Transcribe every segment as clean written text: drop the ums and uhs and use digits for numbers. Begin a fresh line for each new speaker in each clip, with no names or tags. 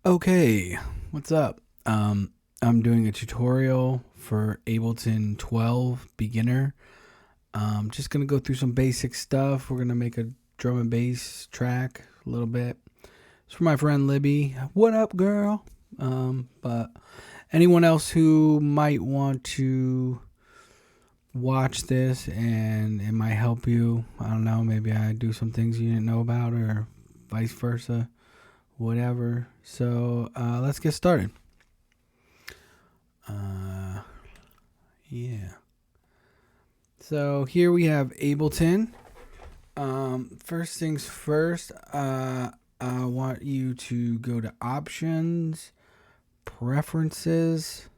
Okay, what's up? I'm doing a tutorial for Ableton 12 beginner. Just gonna go through some basic stuff. We're gonna make a drum and bass track a little bit. It's for my friend Libby. What up, girl? But anyone else who might want to watch this and it might help you. I don't know. Maybe I do some things you didn't know about, or vice versa. Whatever. So let's get started. Yeah. So here we have Ableton. First things first, I want you to go to Options, Preferences,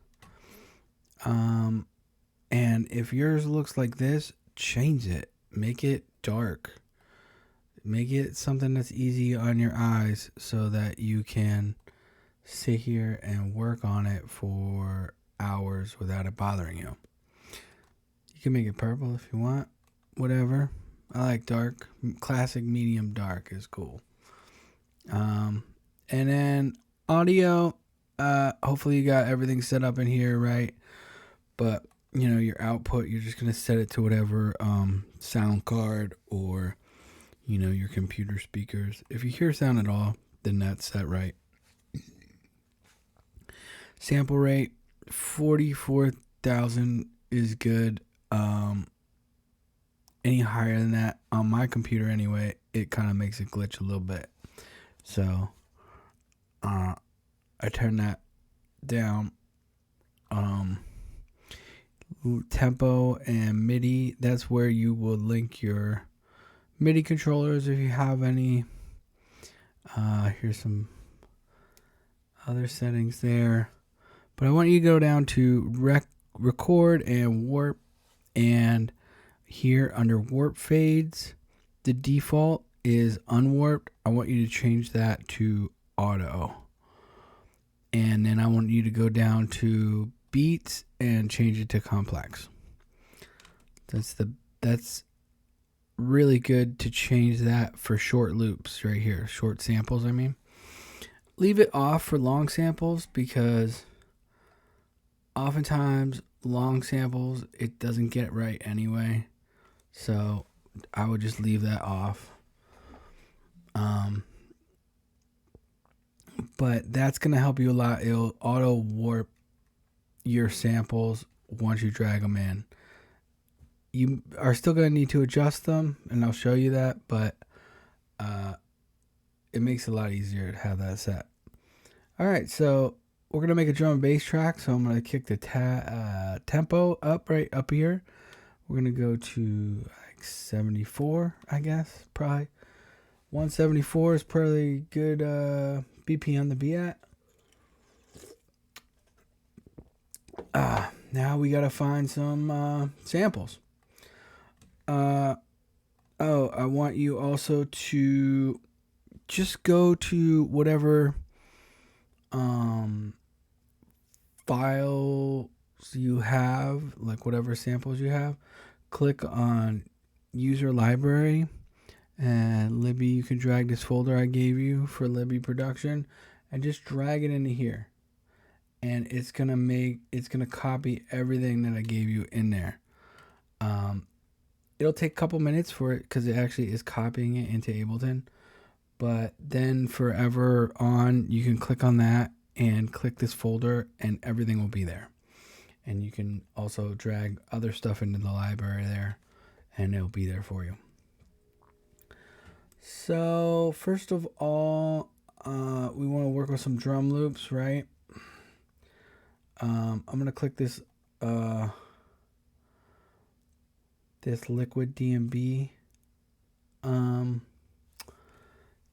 and if yours looks like this, change it. Make it dark. Make it something that's easy on your eyes so that you can sit here and work on it for hours without it bothering you. You can make it purple if you want, whatever. I like dark. Classic medium dark is cool. And then audio, hopefully you got everything set up in here right, but your output, you're just going to set it to whatever sound card or your computer speakers. If you hear sound at all, then that's set right. Sample rate 44,000 is good. Any higher than that on my computer anyway, it kind of makes it glitch a little bit. So I turn that down. Tempo and MIDI, that's where you will link your MIDI controllers if you have any. Here's some other settings there. But I want you to go down to record and warp, and here under warp fades, the default is unwarped. I want you to change that to auto. And then I want you to go down to beats and change it to complex. That's really good to change that for short loops right here, short samples. I mean, leave it off for long samples because oftentimes long samples it doesn't get right anyway, so I would just leave that off. But that's gonna help you a lot. It'll auto warp your samples once you drag them in. You are still gonna need to adjust them, and I'll show you that, but it makes it a lot easier to have that set. All right, so we're gonna make a drum and bass track, so I'm gonna kick the tempo up right up here. We're gonna go to like 74, I guess, probably 174 is probably good BPM to be at. Now we gotta find some samples. I want you also to just go to whatever files you have, like whatever samples you have, click on user library, and Libby, you can drag this folder I gave you for Libby production and just drag it into here, and it's gonna copy everything that I gave you in there. It'll take a couple minutes for it because it actually is copying it into Ableton, but then forever on you can click on that and click this folder and everything will be there. And you can also drag other stuff into the library there and it'll be there for you. So first of all, we want to work with some drum loops, right? I'm gonna click this this Liquid DMB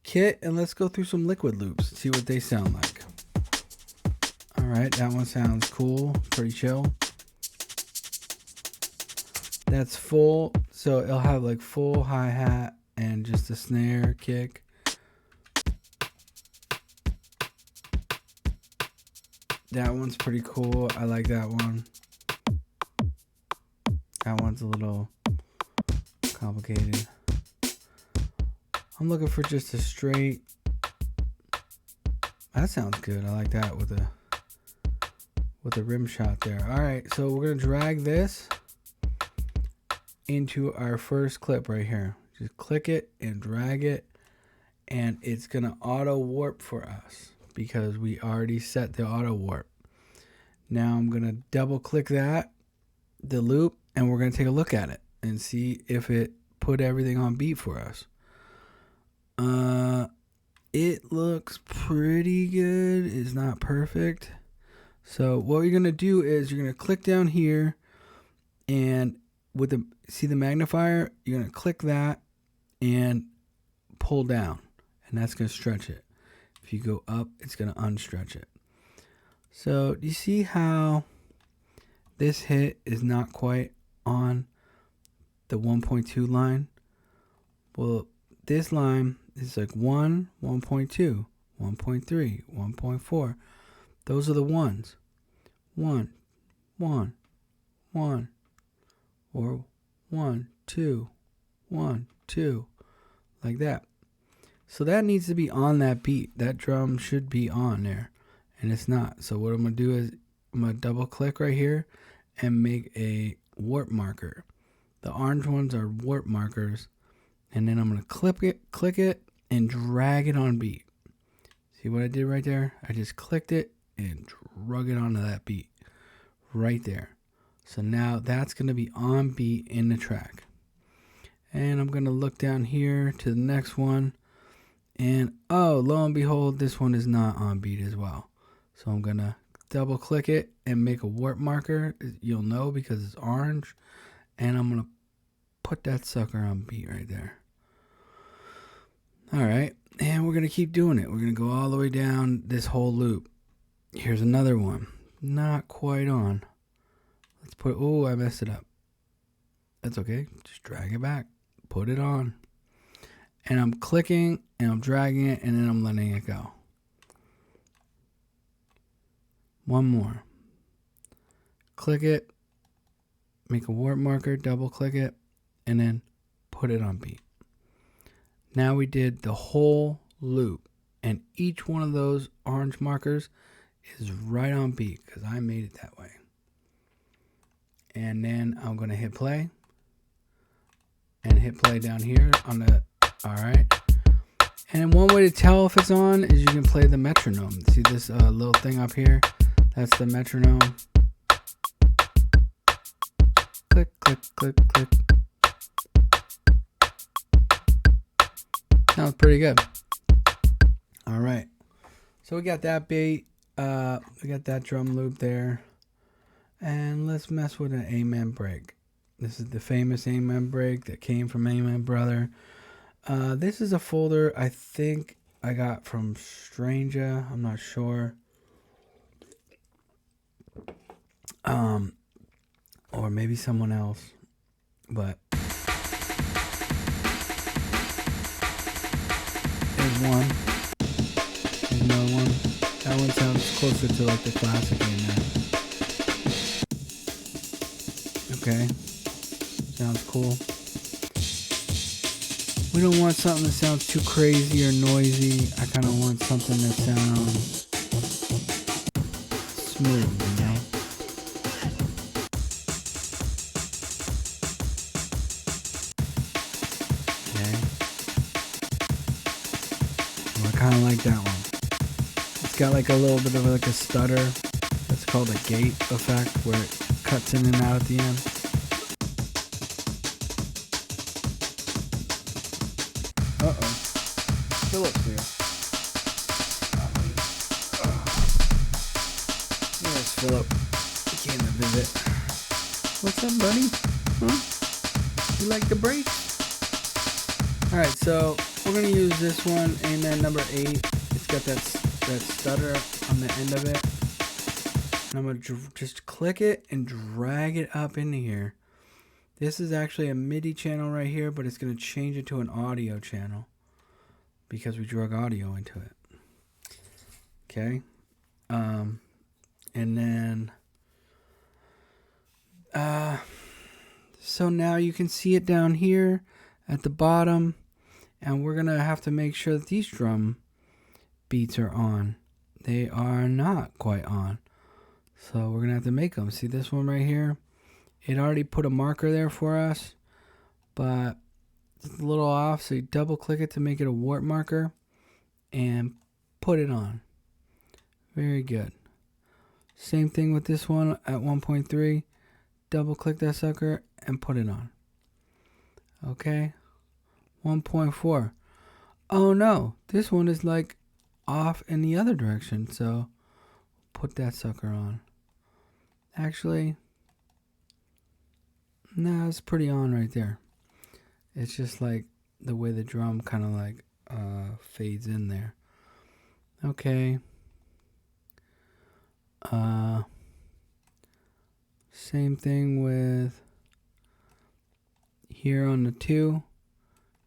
kit, and let's go through some Liquid loops, see what they sound like. All right, that one sounds cool, pretty chill. That's full, so it'll have like full hi-hat and just a snare kick. That one's pretty cool. I like that one. That one's a little complicated. I'm looking for just a straight That sounds good. I like that with the rim shot there. All right, so we're gonna drag this into our first clip right here. Just click it and drag it, and it's gonna auto warp for us because we already set the auto warp. Now I'm gonna double click that, the loop, and we're gonna take a look at it and see if it put everything on beat for us. It looks pretty good. It's not perfect. So what you're gonna do is you're gonna click down here, and with see the magnifier, you're gonna click that and pull down, and that's gonna stretch it. If you go up, it's gonna unstretch it. So do you see how this hit is not quite on the 1.2 line? Well, this line is like 1, 1.2, 1.3, 1.4. Those are the ones. 1, 1, 1, or 1, 2, 1, 2, like that. So that needs to be on that beat. That drum should be on there, and it's not. So what I'm going to do is I'm going to double click right here and make a warp marker. The orange ones are warp markers, and then I'm going to click it, and drag it on beat. See what I did right there? I just clicked it and drug it onto that beat right there. So now that's going to be on beat in the track. And I'm going to look down here to the next one, and oh, lo and behold, this one is not on beat as well. So I'm going to double click it and make a warp marker. You'll know because it's orange, and I'm going to put that sucker on beat right there. All right, and we're going to keep doing it. We're going to go all the way down this whole loop. Here's another one. Not quite on. Let's put, oh, I messed it up. That's okay. Just drag it back. Put it on. And I'm clicking, and I'm dragging it, and then I'm letting it go. One more. Click it. Make a warp marker. Double click it. And then put it on beat. Now we did the whole loop, and each one of those orange markers is right on beat because I made it that way. And then I'm going to hit play and hit play down here on the, all right. And one way to tell if it's on is you can play the metronome. See this little thing up here? That's the metronome. Click, click, click, click. Sounds pretty good. All right. So we got that beat. We got that drum loop there. And let's mess with an Amen break. This is the famous Amen break that came from Amen Brother. This is a folder I think I got from Stranger. I'm not sure. Or maybe someone else. But there's one. There's another one. That one sounds closer to like the classic Amen. Okay. Sounds cool. We don't want something that sounds too crazy or noisy. I kind of want something that sounds smooth, you know? Okay. Well, I kind of like that one. It's got like a little bit of like a stutter. That's called a gate effect, where it cuts in and out at the end. Uh-oh. Phillips here. There's Philip. He came to visit. What's up, buddy? Huh? You like the brakes? Alright, so we're going to use this one, Amen number 8. It's got that stutter on the end of it. And I'm going to just click it and drag it up into here. This is actually a MIDI channel right here, but it's going to change it to an audio channel because we drug audio into it. Okay. And then, so now you can see it down here at the bottom, and we're going to have to make sure that these drum beats are on. they are not quite on. So we're going to have to make them. See this one right here? It already put a marker there for us, but it's a little off. So you double click it to make it a warp marker and put it on. Very good. Same thing with this one at 1.3. Double click that sucker and put it on. Okay. 1.4. Oh no, this one is like off in the other direction. So put that sucker on. Actually, no, it's pretty on right there. It's just like the way the drum kind of like fades in there. Okay. Same thing with here on the 2.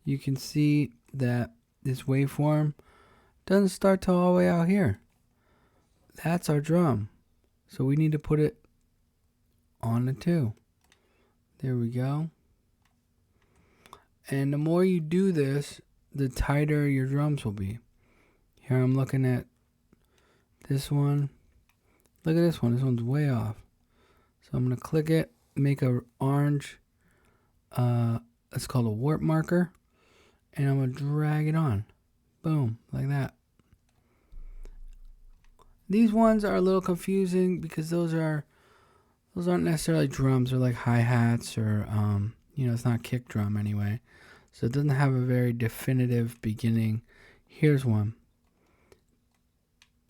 You can see that this waveform doesn't start till all the way out here. That's our drum. So we need to put it on the 2. There we go. And the more you do this, the tighter your drums will be. Here I'm looking at this one. Look at this one. This one's way off. So I'm going to click it, make a orange, it's called a warp marker, and I'm going to drag it on. Boom, like that. These ones are a little confusing because those aren't necessarily drums. They're like hi-hats or, it's not kick drum anyway. So it doesn't have a very definitive beginning. Here's one.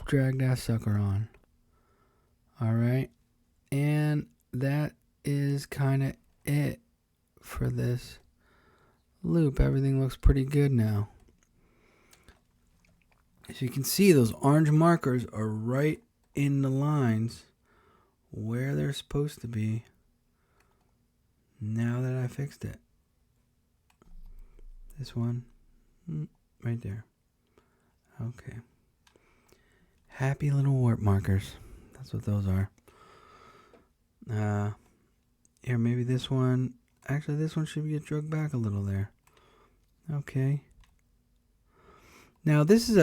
Drag that sucker on. All right. And that is kind of it for this loop. Everything looks pretty good now. As you can see, those orange markers are right in the lines where they're supposed to be now that I fixed it. This one, right there. Okay. Happy little warp markers. That's what those are. Here, maybe this one. Actually, this one should get drugged back a little there. Okay. Now, this is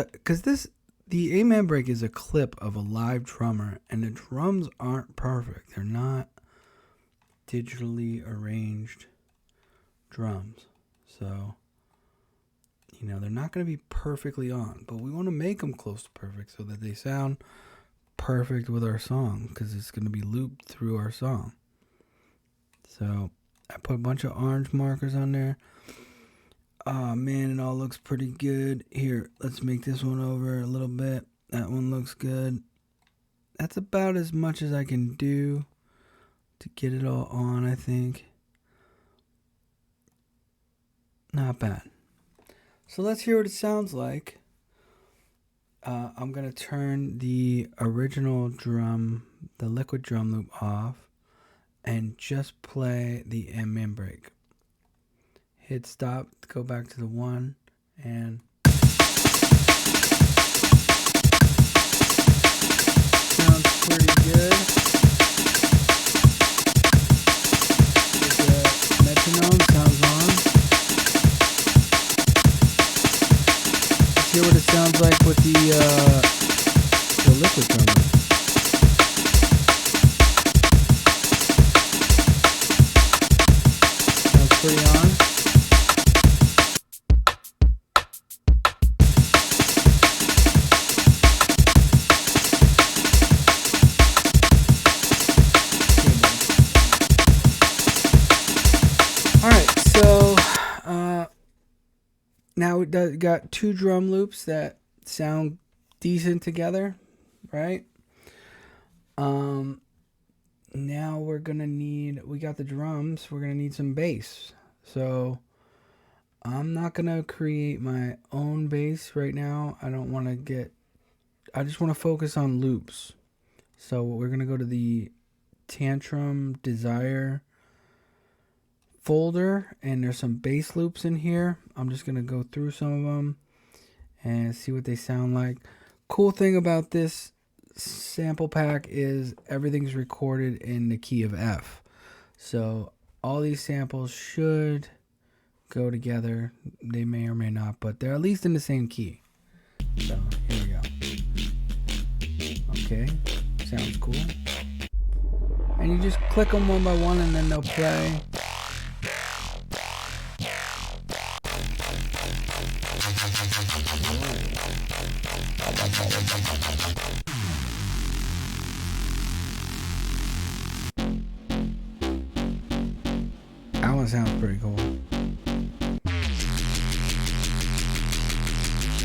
the Amen break is a clip of a live drummer, and the drums aren't perfect. They're not digitally arranged drums. So, they're not going to be perfectly on, but we want to make them close to perfect so that they sound perfect with our song, because it's going to be looped through our song. So I put a bunch of orange markers on there. Oh man, it all looks pretty good. Here, let's make this one over a little bit. That one looks good. That's about as much as I can do to get it all on, I think. Not bad. So let's hear what it sounds like. I'm going to turn the original drum, the liquid drum loop off, and just play the Amen break. Hit stop, go back to the 1, and sounds pretty good. The metronome sounds on. Let's hear what it sounds like with the liquid drum loop. Sounds pretty on. Now we got 2 drum loops that sound decent together, right? Now we're gonna we got the drums, we're gonna need some bass. So I'm not gonna create my own bass right now. I just want to focus on loops. So we're gonna go to the Tantrum Desire folder, and there's some bass loops in here. I'm just gonna go through some of them and see what they sound like. Cool thing about this sample pack is everything's recorded in the key of F, so all these samples should go together. They may or may not, but they're at least in the same key. So here we go. Okay, sounds cool. And you just click them one by one and then they'll play. That one sounds pretty cool.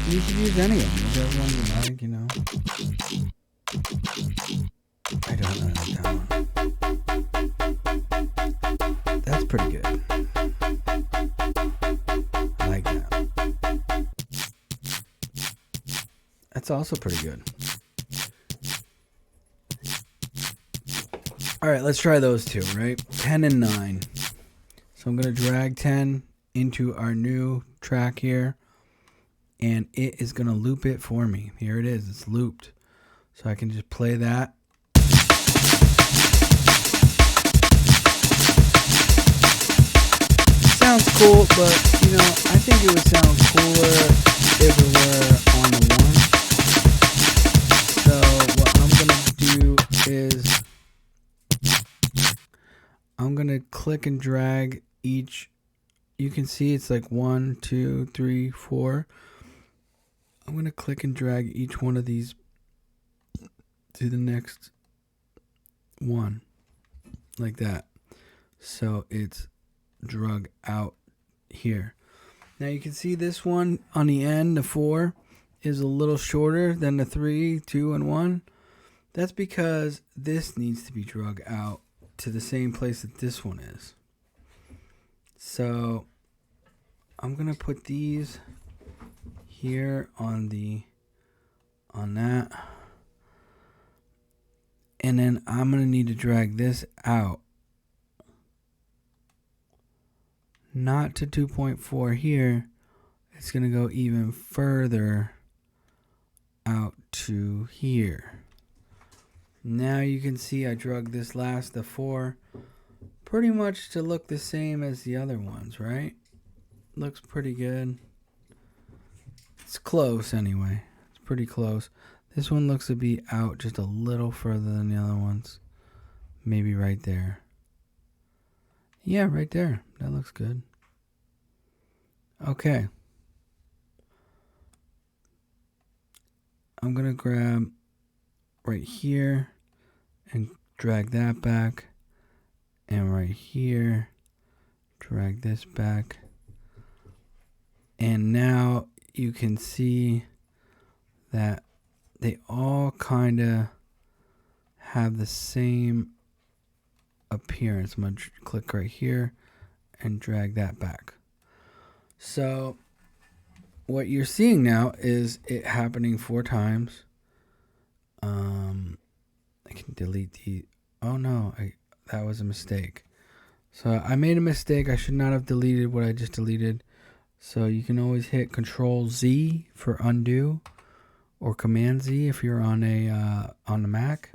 You should use any of them. Whichever one you like, you know. I don't know that one. That's pretty good. I like that. That's also pretty good. Alright, let's try those two, right? 10 and 9. So I'm going to drag 10 into our new track here. And it is going to loop it for me. Here it is. It's looped. So I can just play that. Sounds cool, but, you know, I think it would sound cooler if it were on the one. So what I'm going to do is I'm going to click and drag each. You can see it's like 1, 2, 3, 4. I'm going to click and drag each one of these to the next one, like that. So it's drug out here. Now you can see this one on the end, the 4, is a little shorter than the 3, 2, and 1. That's because this needs to be drug out to the same place that this one is. So I'm going to put these here on that, and then I'm gonna need to drag this out, not to 2.4 here. It's gonna go even further out to here. Now you can see I drug this last, the 4, pretty much to look the same as the other ones, right? Looks pretty good. It's close anyway. It's pretty close. This one looks to be out just a little further than the other ones. Maybe right there. Yeah, right there. That looks good. Okay. I'm going to grab right here and drag that back. And right here, drag this back. And now you can see that they all kind of have the same appearance. I'm going to click right here and drag that back. So what you're seeing now is it happening 4 times. I can delete the... Oh no, that was a mistake. So I made a mistake. I should not have deleted what I just deleted. So you can always hit Control Z for undo, or Command Z if you're on the Mac.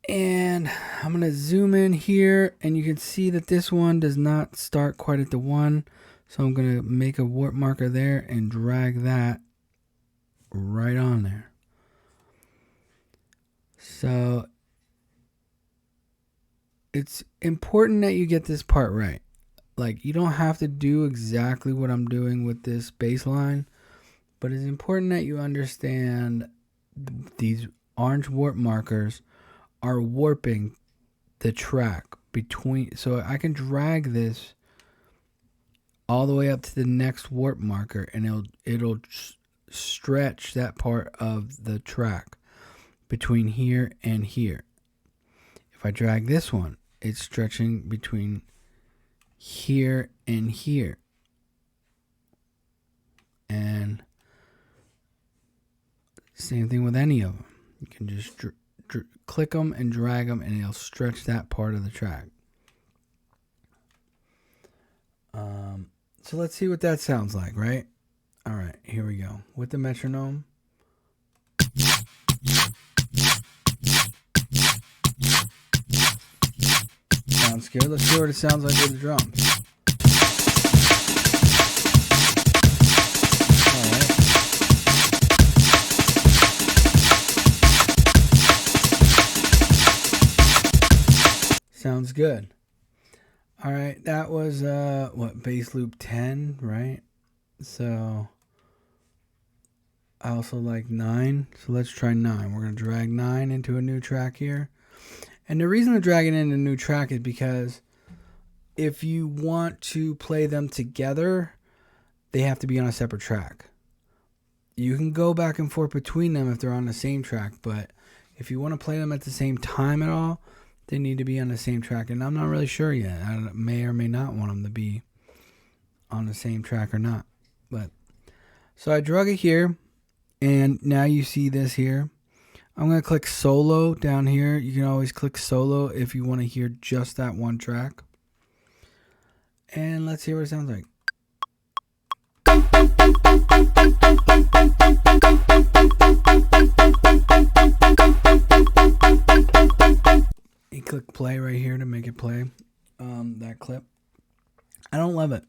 And I'm gonna zoom in here, and you can see that this one does not start quite at the 1. So I'm gonna make a warp marker there and drag that right on there. So it's important that you get this part right. Like, you don't have to do exactly what I'm doing with this bass line, but it's important that you understand these orange warp markers are warping the track between. So I can drag this all the way up to the next warp marker, and it'll stretch that part of the track between here and here. If I drag this one, it's stretching between here and here. And same thing with any of them. You can just click them and drag them, and it'll stretch that part of the track. So let's see what that sounds like, right? All right, here we go. With the metronome. Sounds good. Let's see what it sounds like with the drums. All right. Sounds good. All right, that was what, bass loop 10, right? So I also like 9, so let's try 9. We're going to drag 9 into a new track here. And the reason to drag it into a new track is because if you want to play them together, they have to be on a separate track. You can go back and forth between them if they're on the same track, but if you want to play them at the same time at all, they need to be on the same track. And I'm not really sure yet. I may or may not want them to be on the same track or not. But so I drug it here, and now you see this here. I'm going to click solo down here. You can always click solo if you want to hear just that one track. And let's hear what it sounds like. You click play right here to make it play that clip. I don't love it.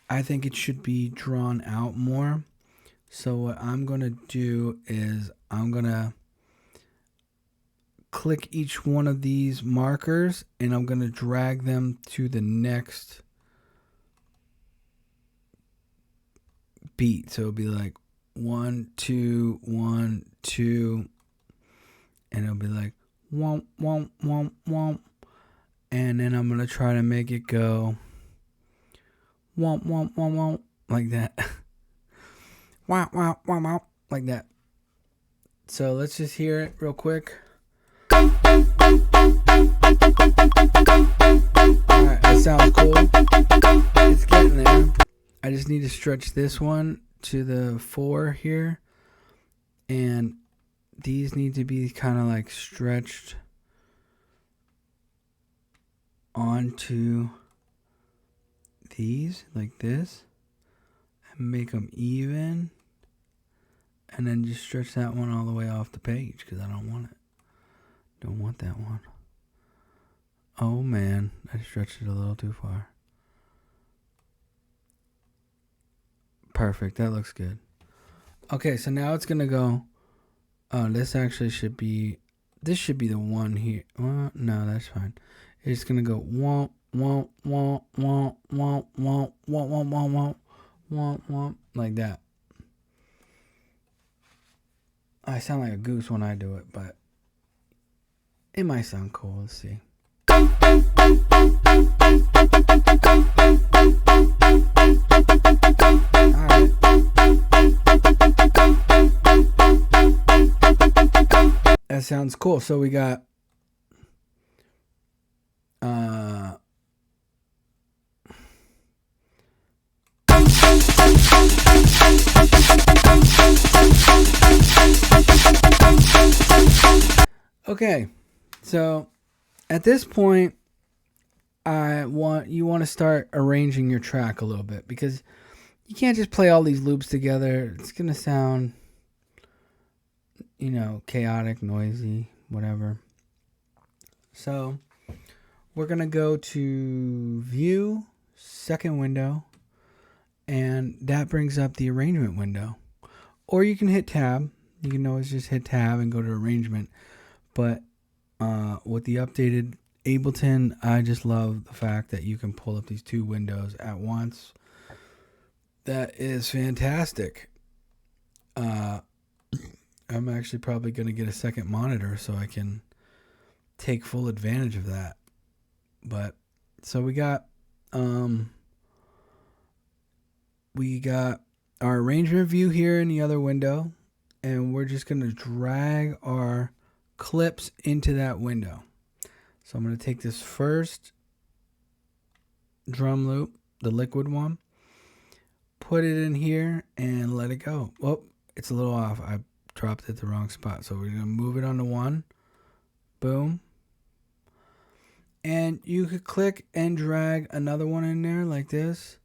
I think it should be drawn out more. So what I'm going to do is I'm going to click each one of these markers and I'm going to drag them to the next beat. So it'll be like 1, 2, 1, 2, and it'll be like womp, womp, womp, womp. And then I'm going to try to make it go womp, womp, womp, womp, like that. Womp, womp, womp, womp, like that. So let's just hear it real quick. Alright, that sounds cool. It's getting there. I just need to stretch this one to the 4 here. And these need to be kind of like stretched onto these like this. And make them even. And then just stretch that one all the way off the page because I don't want it. Don't want that one. Oh man, I stretched it a little too far. Perfect, that looks good. Okay, so now it's gonna go. Oh, this actually should be. This should be the one here. Well, no, that's fine. It's gonna go womp womp womp womp womp womp womp womp womp womp womp like that. I sound like a goose when I do it, but it might sound cool. Let's see. Alright. That sounds cool. So we got okay, so at this point, you want to start arranging your track a little bit because you can't just play all these loops together. It's gonna sound, chaotic, noisy, whatever. So we're gonna go to View, second window, and that brings up the arrangement window. Or you can hit Tab. You can always just hit Tab and go to Arrangement. But with the updated Ableton, I just love the fact that you can pull up these two windows at once. That is fantastic. I'm actually probably going to get a second monitor so I can take full advantage of that. But so we got our arrangement view here in the other window, and we're just going to drag our clips into that window. So I'm going to take this first drum loop, the liquid one, put it in here and let it go. Oh, it's a little off. I dropped it at the wrong spot. So we're going to move it onto 1. Boom. And you could click and drag another one in there like this.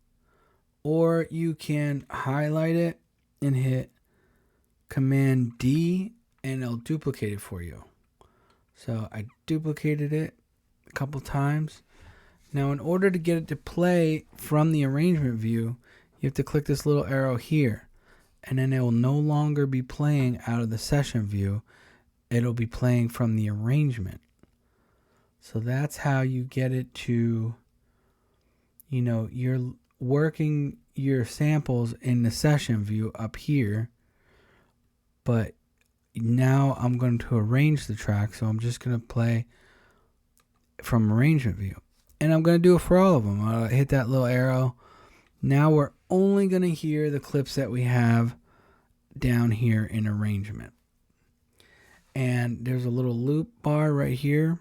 Or you can highlight it and hit Command D and it'll duplicate it for you. So I duplicated it a couple times. Now in order to get it to play from the arrangement view, you have to click this little arrow here. And then it will no longer be playing out of the session view. It'll be playing from the arrangement. So that's how you get it to, you're working your samples in the session view up here, but now I'm going to arrange the track. So I'm just going to play from arrangement view, and I'm going to do it for all of them. I'll hit that little arrow. Now we're only going to hear the clips that we have down here in arrangement. And there's a little loop bar right here.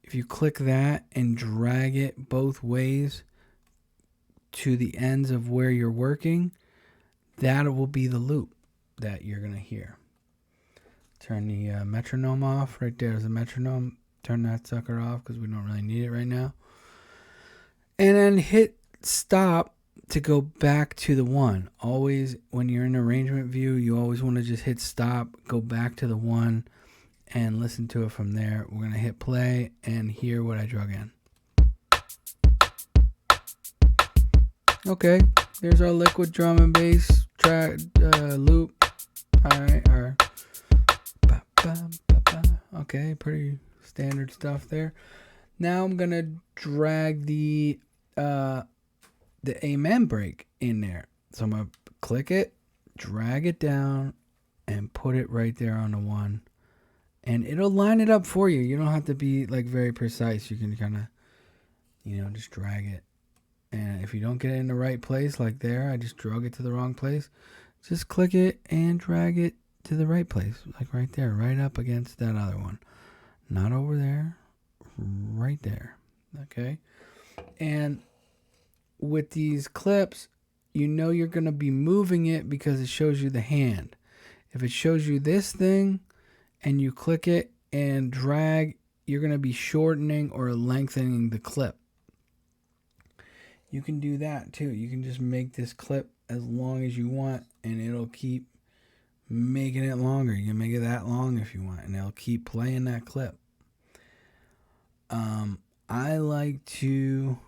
If you click that and drag it both ways to the ends of where you're working, that will be the loop that you're going to hear. Turn the metronome off. Right there's a metronome. Turn that sucker off because we don't really need it right now. And then hit stop to go back to the one. Always, when you're in arrangement view, you always want to just hit stop, go back to the one, and listen to it from there. We're going to hit play and hear what I drug in. Okay, there's our liquid drum and bass track loop. Alright. Okay, pretty standard stuff there. Now I'm going to drag the amen break in there. So I'm going to click it, drag it down, and put it right there on the one. And it'll line it up for you. You don't have to be like very precise. You can kind of, just drag it. And if you don't get it in the right place, like there, I just drug it to the wrong place. Just click it and drag it to the right place. Like right there, right up against that other one. Not over there, right there. Okay. And with these clips, you're going to be moving it because it shows you the hand. If it shows you this thing and you click it and drag, you're going to be shortening or lengthening the clip. You can do that too. You can just make this clip as long as you want and it'll keep making it longer. You can make it that long if you want and it'll keep playing that clip. I like to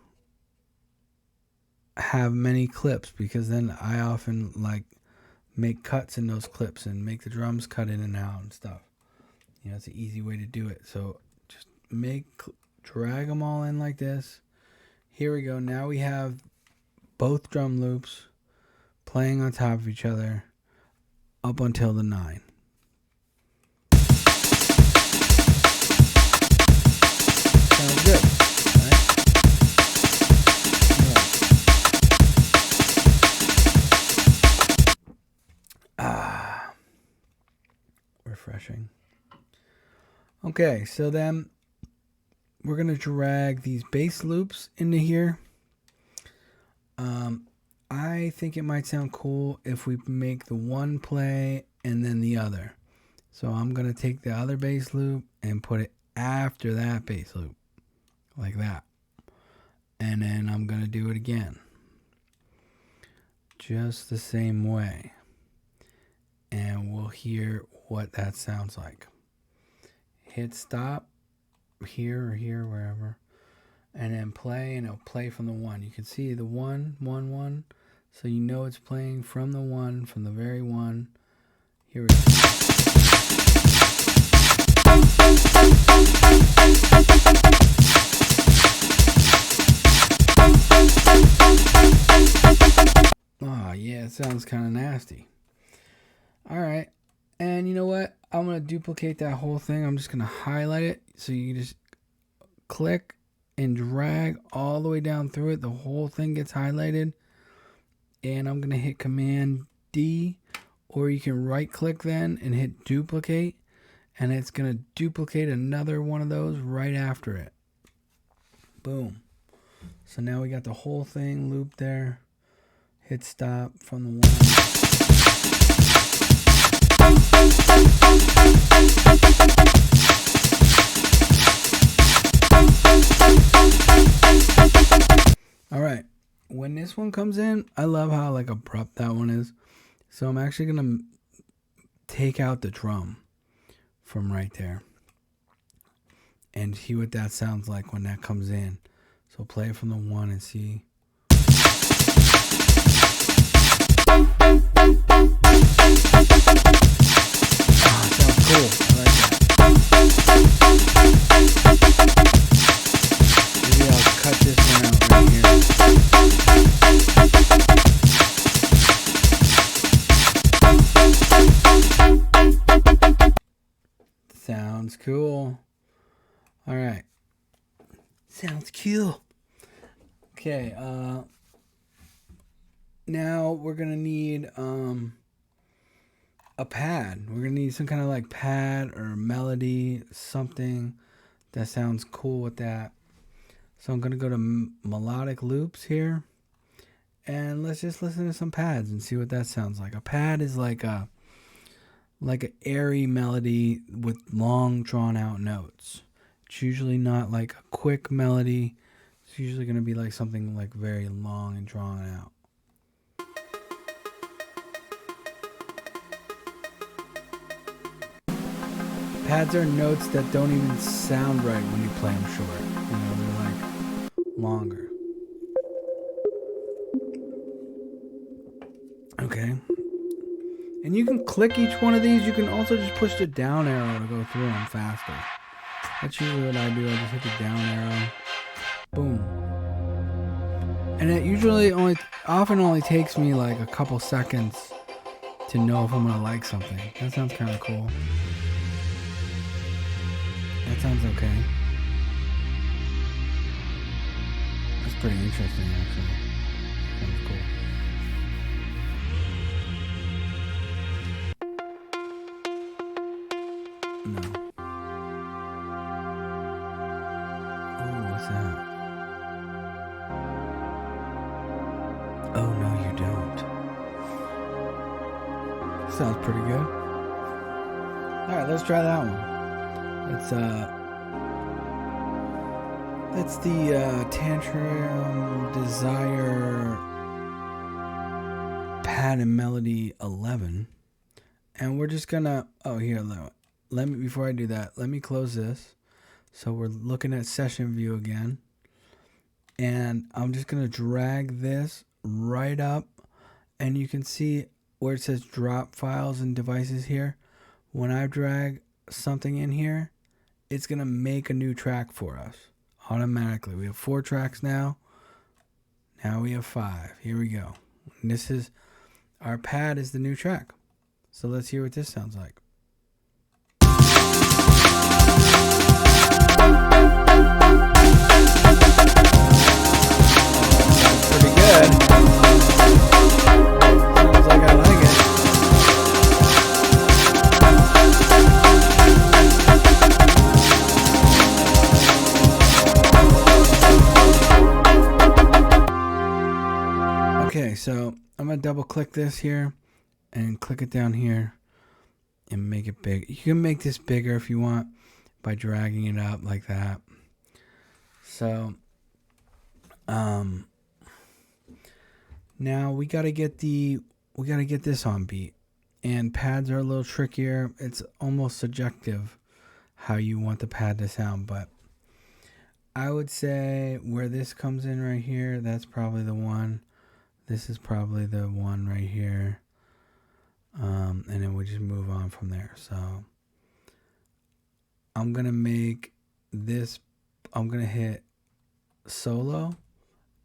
have many clips because then I often like make cuts in those clips and make the drums cut in and out and stuff. It's an easy way to do it. So just drag them all in like this. Here we go. Now we have both drum loops playing on top of each other up until the 9. Sounds good, right? Refreshing. Okay, so then we're going to drag these bass loops into here. I think it might sound cool if we make the one play and then the other. So I'm going to take the other bass loop and put it after that bass loop. Like that. And then I'm going to do it again. Just the same way. And we'll hear what that sounds like. Hit stop. Here or here, wherever, and then play, and it'll play from the one. You can see the 1, 1, 1, so it's playing from the one, from the very one. Here we go. Oh yeah, it sounds kind of nasty. All right, and you know what? I'm going to duplicate that whole thing. I'm just going to highlight it. So you can just click and drag all the way down through it. The whole thing gets highlighted. And I'm going to hit Command D. Or you can right click then and hit duplicate. And it's going to duplicate another one of those right after it. Boom. So now we got the whole thing looped there. Hit stop from the one. All right, when this one comes in, I love how like abrupt that one is. So I'm actually gonna take out the drum from right there and see what that sounds like when that comes in. So play from the one and see. Sounds cool. I like that. Sounds cool. All right. Sounds cool. Okay, now we're gonna need a pad. We're gonna need some kind of like pad or melody, something that sounds cool with that. So I'm gonna go to melodic loops here, and let's just listen to some pads and see what that sounds like. A pad is like an airy melody with long drawn out notes. It's usually not like a quick melody. It's usually going to be like something like very long and drawn out. Pads are notes that don't even sound right when you play them short. You know, they're like longer. Okay. And you can click each one of these. You can also just push the down arrow to go through them faster. That's usually what I do. I just hit the down arrow. Boom. And it usually often only takes me like a couple seconds to know if I'm going to like something. That sounds kind of cool. That sounds okay. That's pretty interesting, actually. Sounds cool. No. Oh, what's that? Oh, no, you don't. Sounds pretty good. Alright, let's try that one. That's the Tantrum Desire Pad and Melody 11. And we're just gonna, let me, before I do that, let me close this. So we're looking at session view again. And I'm just gonna drag this right up, and you can see where it says drop files and devices here. When I drag something in here, it's gonna make a new track for us automatically. We have 4 tracks now. Now we have 5. Here we go. And this is our pad is the new track. So let's hear what this sounds like. Pretty good. Sounds like I like it. Okay, so I'm going to double click this here and click it down here and make it big. You can make this bigger if you want by dragging it up like that. So, now we got to get this on beat, and pads are a little trickier. It's almost subjective how you want the pad to sound, but I would say where this comes in right here, that's probably the one. This is probably the one right here. And then we just move on from there. So I'm going to make this, I'm going to hit solo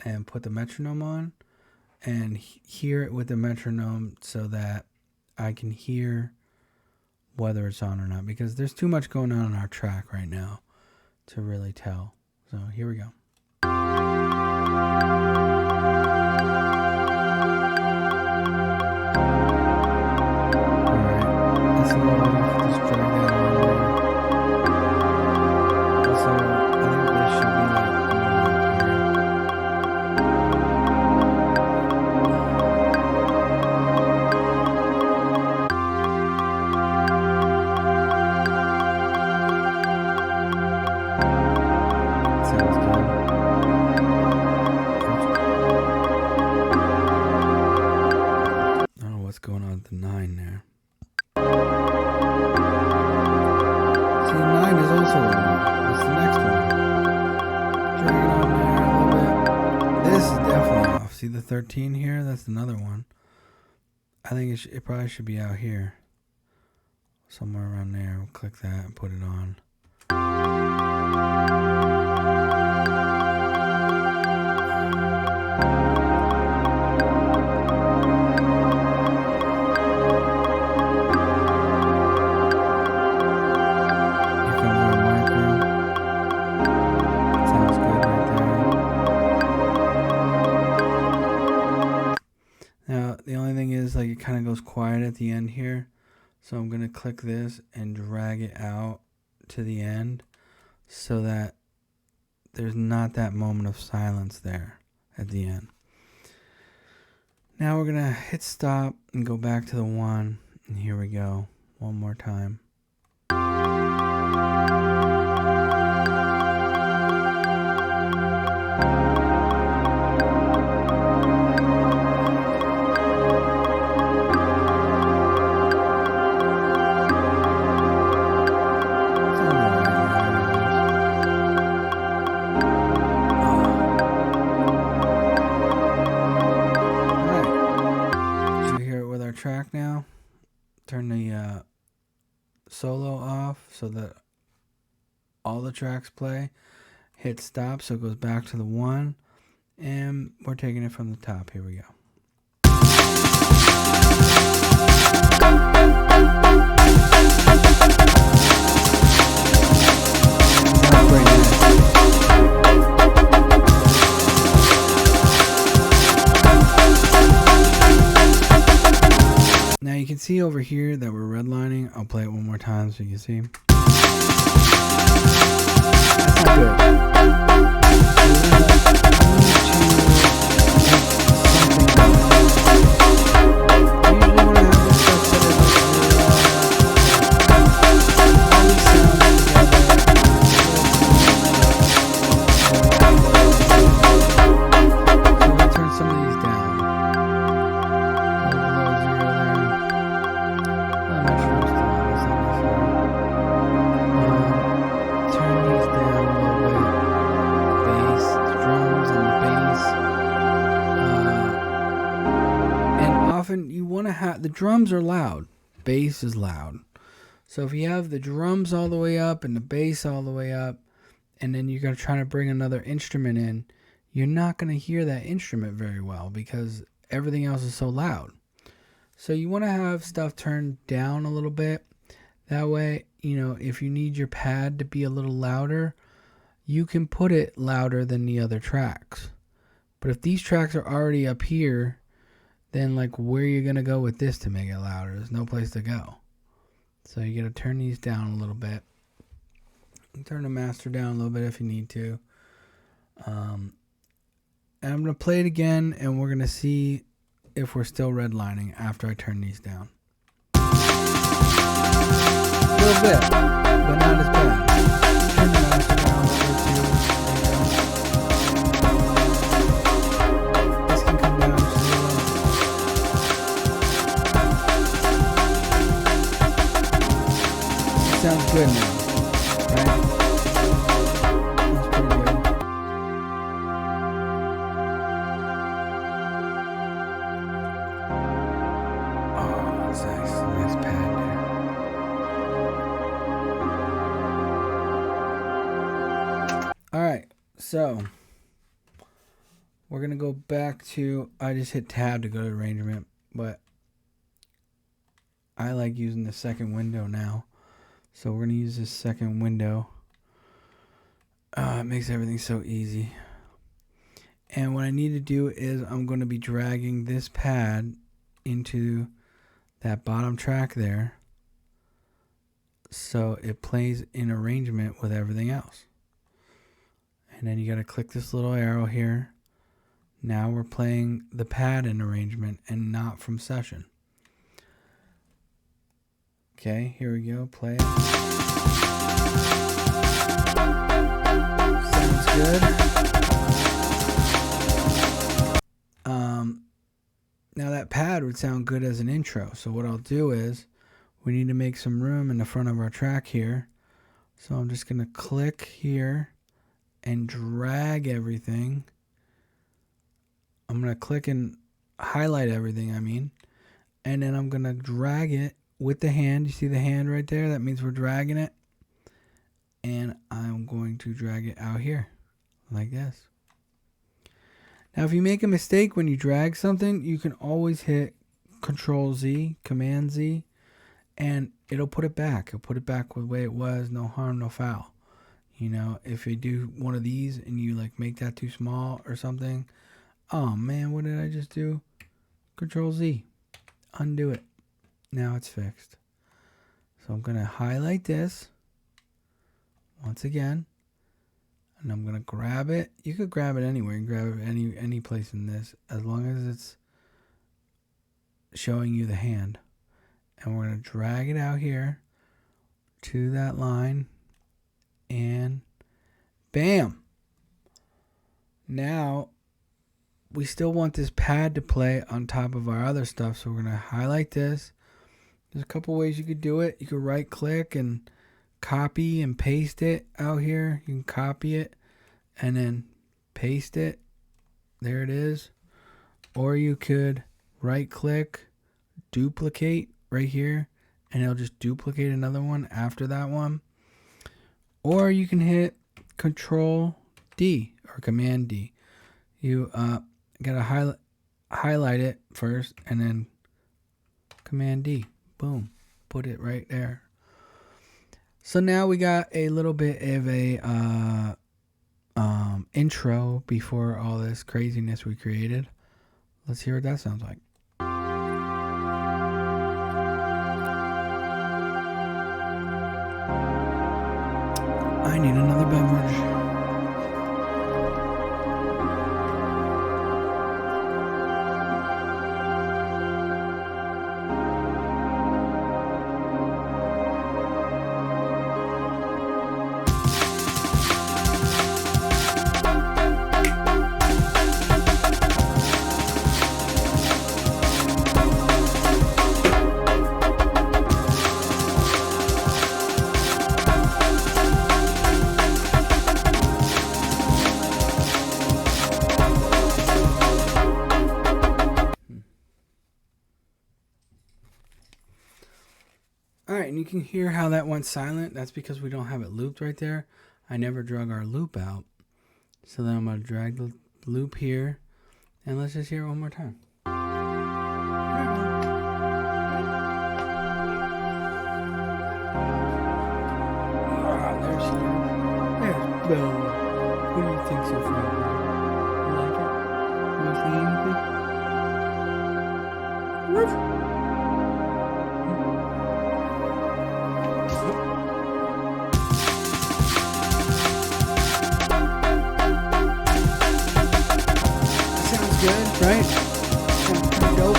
and put the metronome on and hear it with the metronome so that I can hear whether it's on or not, because there's too much going on our track right now to really tell. So here we go. Going on with the 9 there. See, 9 is also long. That's the next one. Drag it on there a little bit. This is definitely off. See the 13 here? That's another one. I think it probably should be out here. Somewhere around there. We'll click that and put it on. at the end here. So I'm going to click this and drag it out to the end so that there's not that moment of silence there at the end. Now we're going to hit stop and go back to the 1. And here we go. One more time. Track now. Turn the solo off so that all the tracks play. Hit stop so it goes back to the 1, and we're taking it from the top. Here we go. Now you can see over here that we're redlining. I'll play it one more time so you can see. That's not good. You want to have the drums are loud, bass is loud. So if you have the drums all the way up and the bass all the way up, and then you're going to try to bring another instrument in, you're not going to hear that instrument very well because everything else is so loud. So you want to have stuff turned down a little bit. That way, you know, if you need your pad to be a little louder, you can put it louder than the other tracks. But if these tracks are already up here, then like where are you going to go with this to make it louder? There's no place to go. So you got to turn these down a little bit. Turn the master down a little bit if you need to. And I'm going to play it again, and we're going to see if we're still redlining after I turn these down. A little bit, but not as bad. Turn the master down a little bit too. This can come down slow. Sounds good now, right? That's pretty good. Oh, that's nice. Nice pad there. Alright, so we're going to go back to, I just hit tab to go to arrangement, but I like using the second window now. So we're going to use this second window. It makes everything so easy. And what I need to do is I'm going to be dragging this pad into that bottom track there so it plays in arrangement with everything else. And then you got to click this little arrow here. Now we're playing the pad in arrangement and not from session. Okay, here we go. Play it. Sounds good. Now that pad would sound good as an intro. So what I'll do is we need to make some room in the front of our track here. So I'm just going to click here and drag everything. I'm going to click and highlight everything, and then I'm going to drag it with the hand. You see the hand right there? That means we're dragging it. And I'm going to drag it out here like this. Now, if you make a mistake when you drag something, you can always hit Control Z, Command Z, and it'll put it back. It'll put it back the way it was. No harm, no foul. You know, if you do one of these and you like make that too small or something, oh man, what did I just do? Control Z, undo it. Now it's fixed. So I'm going to highlight this once again. And I'm going to grab it. You could grab it anywhere. You can grab it any place in this, as long as it's showing you the hand. And we're going to drag it out here to that line. And bam. Now, we still want this pad to play on top of our other stuff. So we're going to highlight this. There's a couple ways you could do it. You could right click and copy and paste it out here. You can copy it and then paste it. There it is. Or you could right click, duplicate right here, and it'll just duplicate another one after that one. Or you can hit Control D or Command D. You gotta highlight it first and then Command D. Boom. Put it right there. So now we got a little bit of a intro before all this craziness we created. Let's hear what that sounds like. I need another beverage. Alright, and you can hear how that went silent. That's because we don't have it looped right there. I never drug our loop out. So then I'm going to drag the loop here. And let's just hear it one more time. There's Bill. What do you think so far? You like it? You want to say anything? Woof. Good, right? Pretty dope.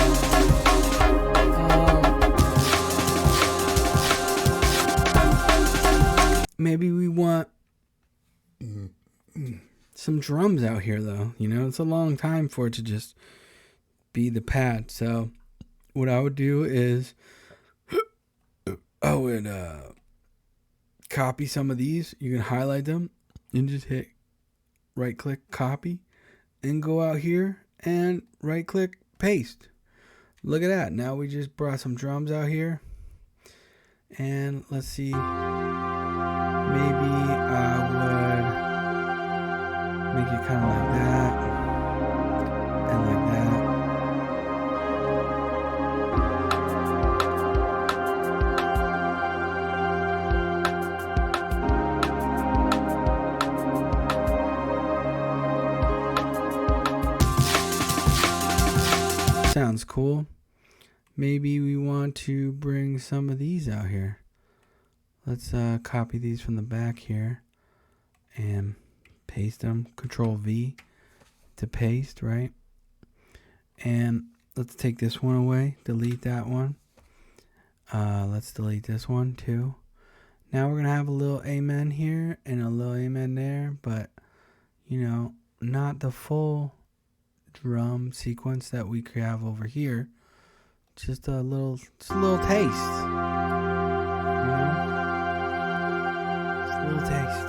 Maybe we want some drums out here, though. You know, it's a long time for it to just be the pad. So what I would do is I would copy some of these. You can highlight them and just hit right click, copy, and go out here and right click, paste. Look at that. Now we just brought some drums out here. And let's see. Maybe I would make it kind of like that. And like that. Sounds cool. Maybe we want to bring some of these out here. Let's copy these from the back here and paste them. Control V to paste, right? And let's take this one away. Delete that one. Let's delete this one too. Now we're going to have a little amen here and a little amen there, but you know, not the full drum sequence that we could have over here. Just a little taste. You know? Just a little taste.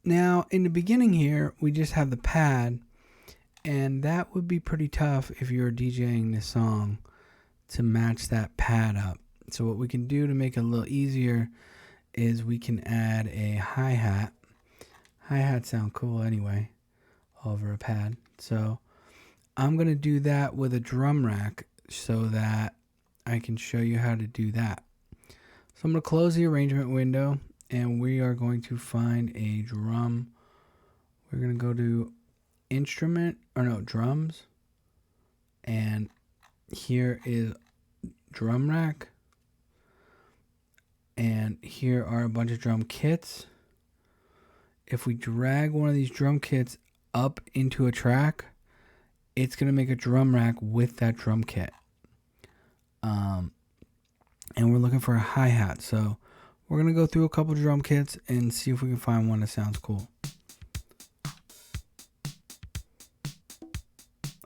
Now, in the beginning here, we just have the pad, and that would be pretty tough if you were DJing this song to match that pad up. So what we can do to make it a little easier is we can add a hi-hat. Hi-hats sound cool anyway over a pad. So I'm going to do that with a drum rack so that I can show you how to do that. So I'm going to close the arrangement window and we are going to find a drum. We're going to go to drums. And here is drum rack. And here are a bunch of drum kits. If we drag one of these drum kits up into a track, it's going to make a drum rack with that drum kit. And we're looking for a hi-hat. So we're going to go through a couple drum kits and see if we can find one that sounds cool.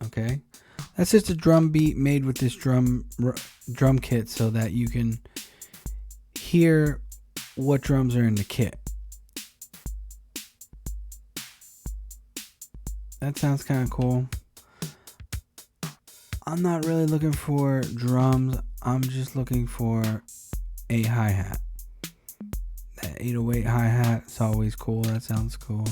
Okay. That's just a drum beat made with this drum kit so that you can hear what drums are in the kit. That sounds kind of cool. I'm not really looking for drums. I'm just looking for a hi-hat. That 808 hi-hat is always cool. That sounds cool.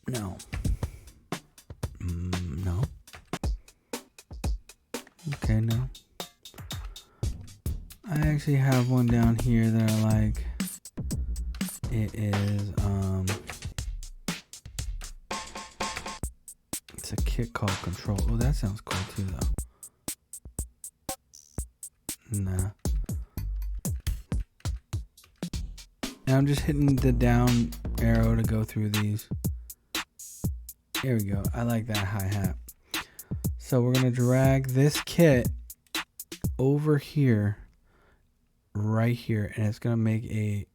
No. No. Okay, no. I actually have one down here that I like. It is it's a kit called Control. Oh, that sounds cool too though. Nah. Now I'm just hitting the down arrow to go through these. Here we go. I like that hi-hat. So we're going to drag this kit over here, right here, and it's going to make a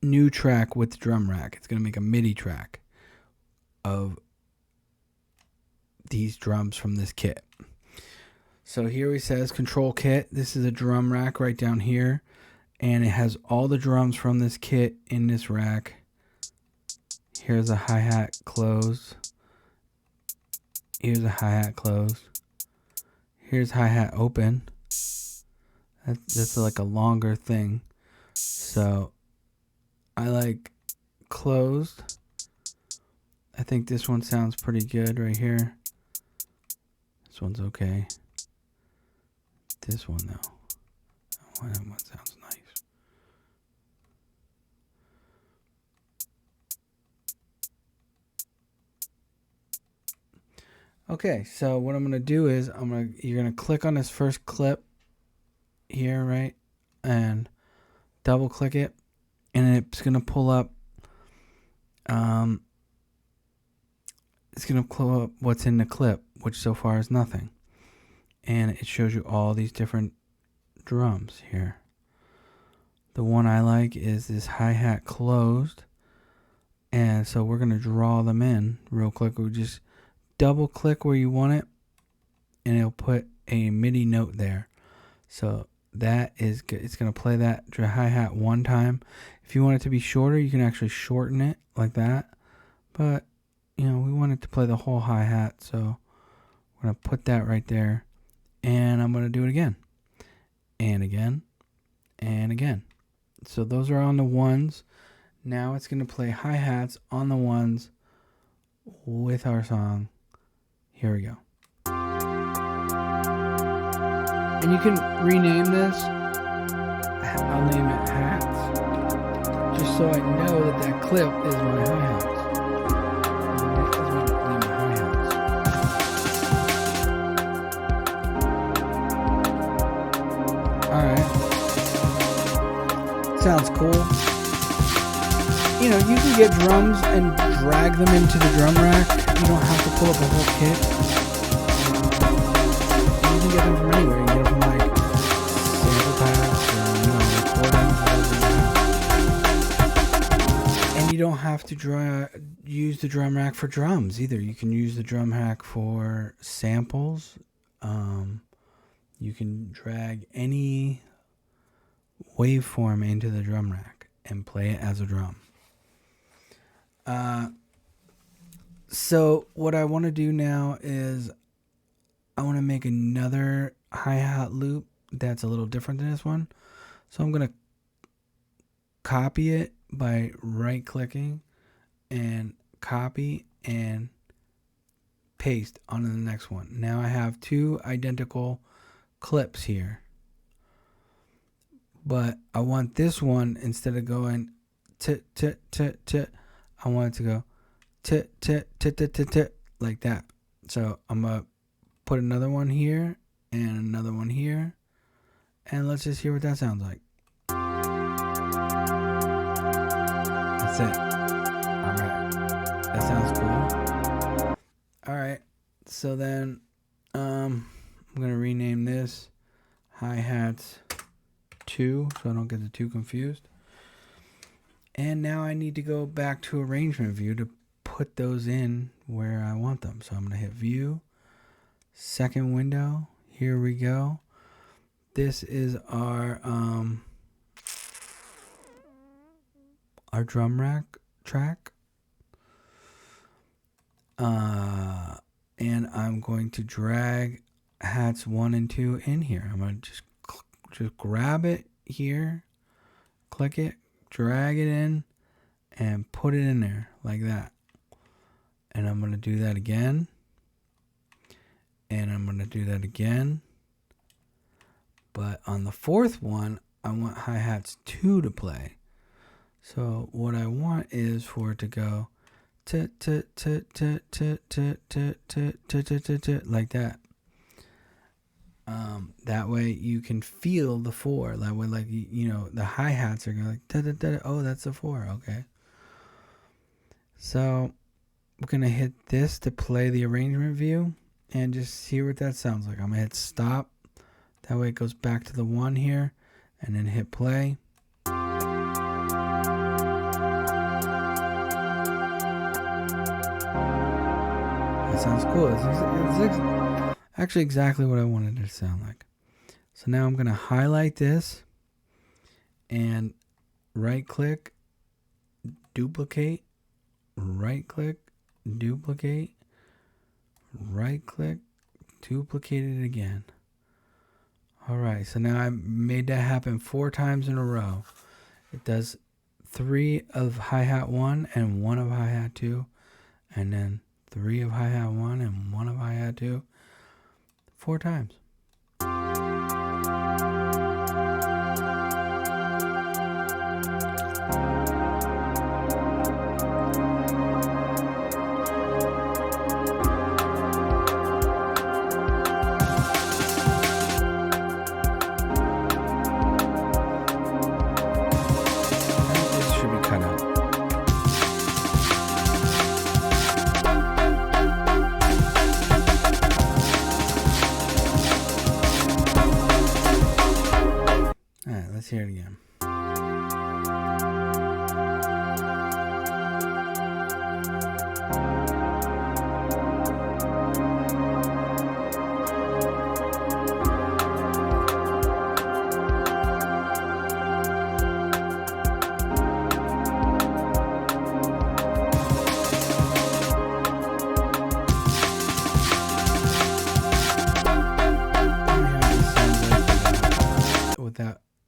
new track with the drum rack. It's going to make a MIDI track of these drums from this kit. So here he says control kit. This is a drum rack right down here, and it has all the drums from this kit in this rack. Here's a hi-hat closed. Here's a hi-hat closed. Here's hi-hat open. That's like a longer thing. So I like closed. I think this one sounds pretty good right here. This one's okay. This one though. That one sounds nice. Okay, so what I'm gonna do is you're gonna click on this first clip here, right, and double click it, and it's gonna pull up. It's gonna pull up what's in the clip, which so far is nothing, and it shows you all these different drums here. The one I like is this hi-hat closed, and so we're gonna draw them in real quick. We just double click where you want it and it'll put a MIDI note there. So that is good. It's going to play that hi-hat one time. If you want it to be shorter, you can actually shorten it like that. But, you know, we want it to play the whole hi-hat. So we're going to put that right there. And I'm going to do it again. And again. And again. So those are on the ones. Now it's going to play hi-hats on the ones with our song. Here we go. And you can rename this. I'll name it hats. Just so I know that that clip is my hi-hats. Name it hi-hats. Alright. Sounds cool. You know, you can get drums and drag them into the drum rack. You don't have to pull up a whole kit. You can get them from anywhere. You can get them from like sample packs or, recordings. And you don't have to use the drum rack for drums either. You can use the drum rack for samples. You can drag any waveform into the drum rack and play it as a drum. So what I want to do now is I want to make another hi-hat loop that's a little different than this one. So I'm going to copy it by right-clicking and copy and paste onto the next one. Now I have two identical clips here. But I want this one, instead of going t t t t, I want it to go t t t t t t like that. So I'm gonna put another one here and another one here, and let's just hear what that sounds like. That's it. All right, that sounds cool. All right, so then I'm gonna rename this hi-hats 2 so I don't get the 2 confused. And now I need to go back to arrangement view to put those in where I want them. So I'm going to hit view, second window. Here we go. This is our drum rack track. And I'm going to drag hats 1 and 2 in here. I'm going to just grab it here, click it, drag it in, and put it in there like that. And I'm going to do that again. And I'm going to do that again. But on the fourth one, I want hi-hats 2 to play. So what I want is for it to go like that. That way you can feel the 4. That way, like, you know, the hi-hats are going like da, da, da, oh, that's a 4. Okay. So we're gonna hit this to play the arrangement view and just hear what that sounds like. I'm gonna hit stop. That way it goes back to the 1 here, and then hit play. That sounds cool. It's actually exactly what I wanted it to sound like. So now I'm going to highlight this and right click, duplicate, right click, duplicate, right click, duplicate it again. All right, so now I made that happen 4 times in a row. It does 3 of hi-hat 1 and 1 of hi-hat 2, and then 3 of hi-hat 1 and 1 of hi-hat 2. 4 times. This should be cut out. Alright, let's hear it again.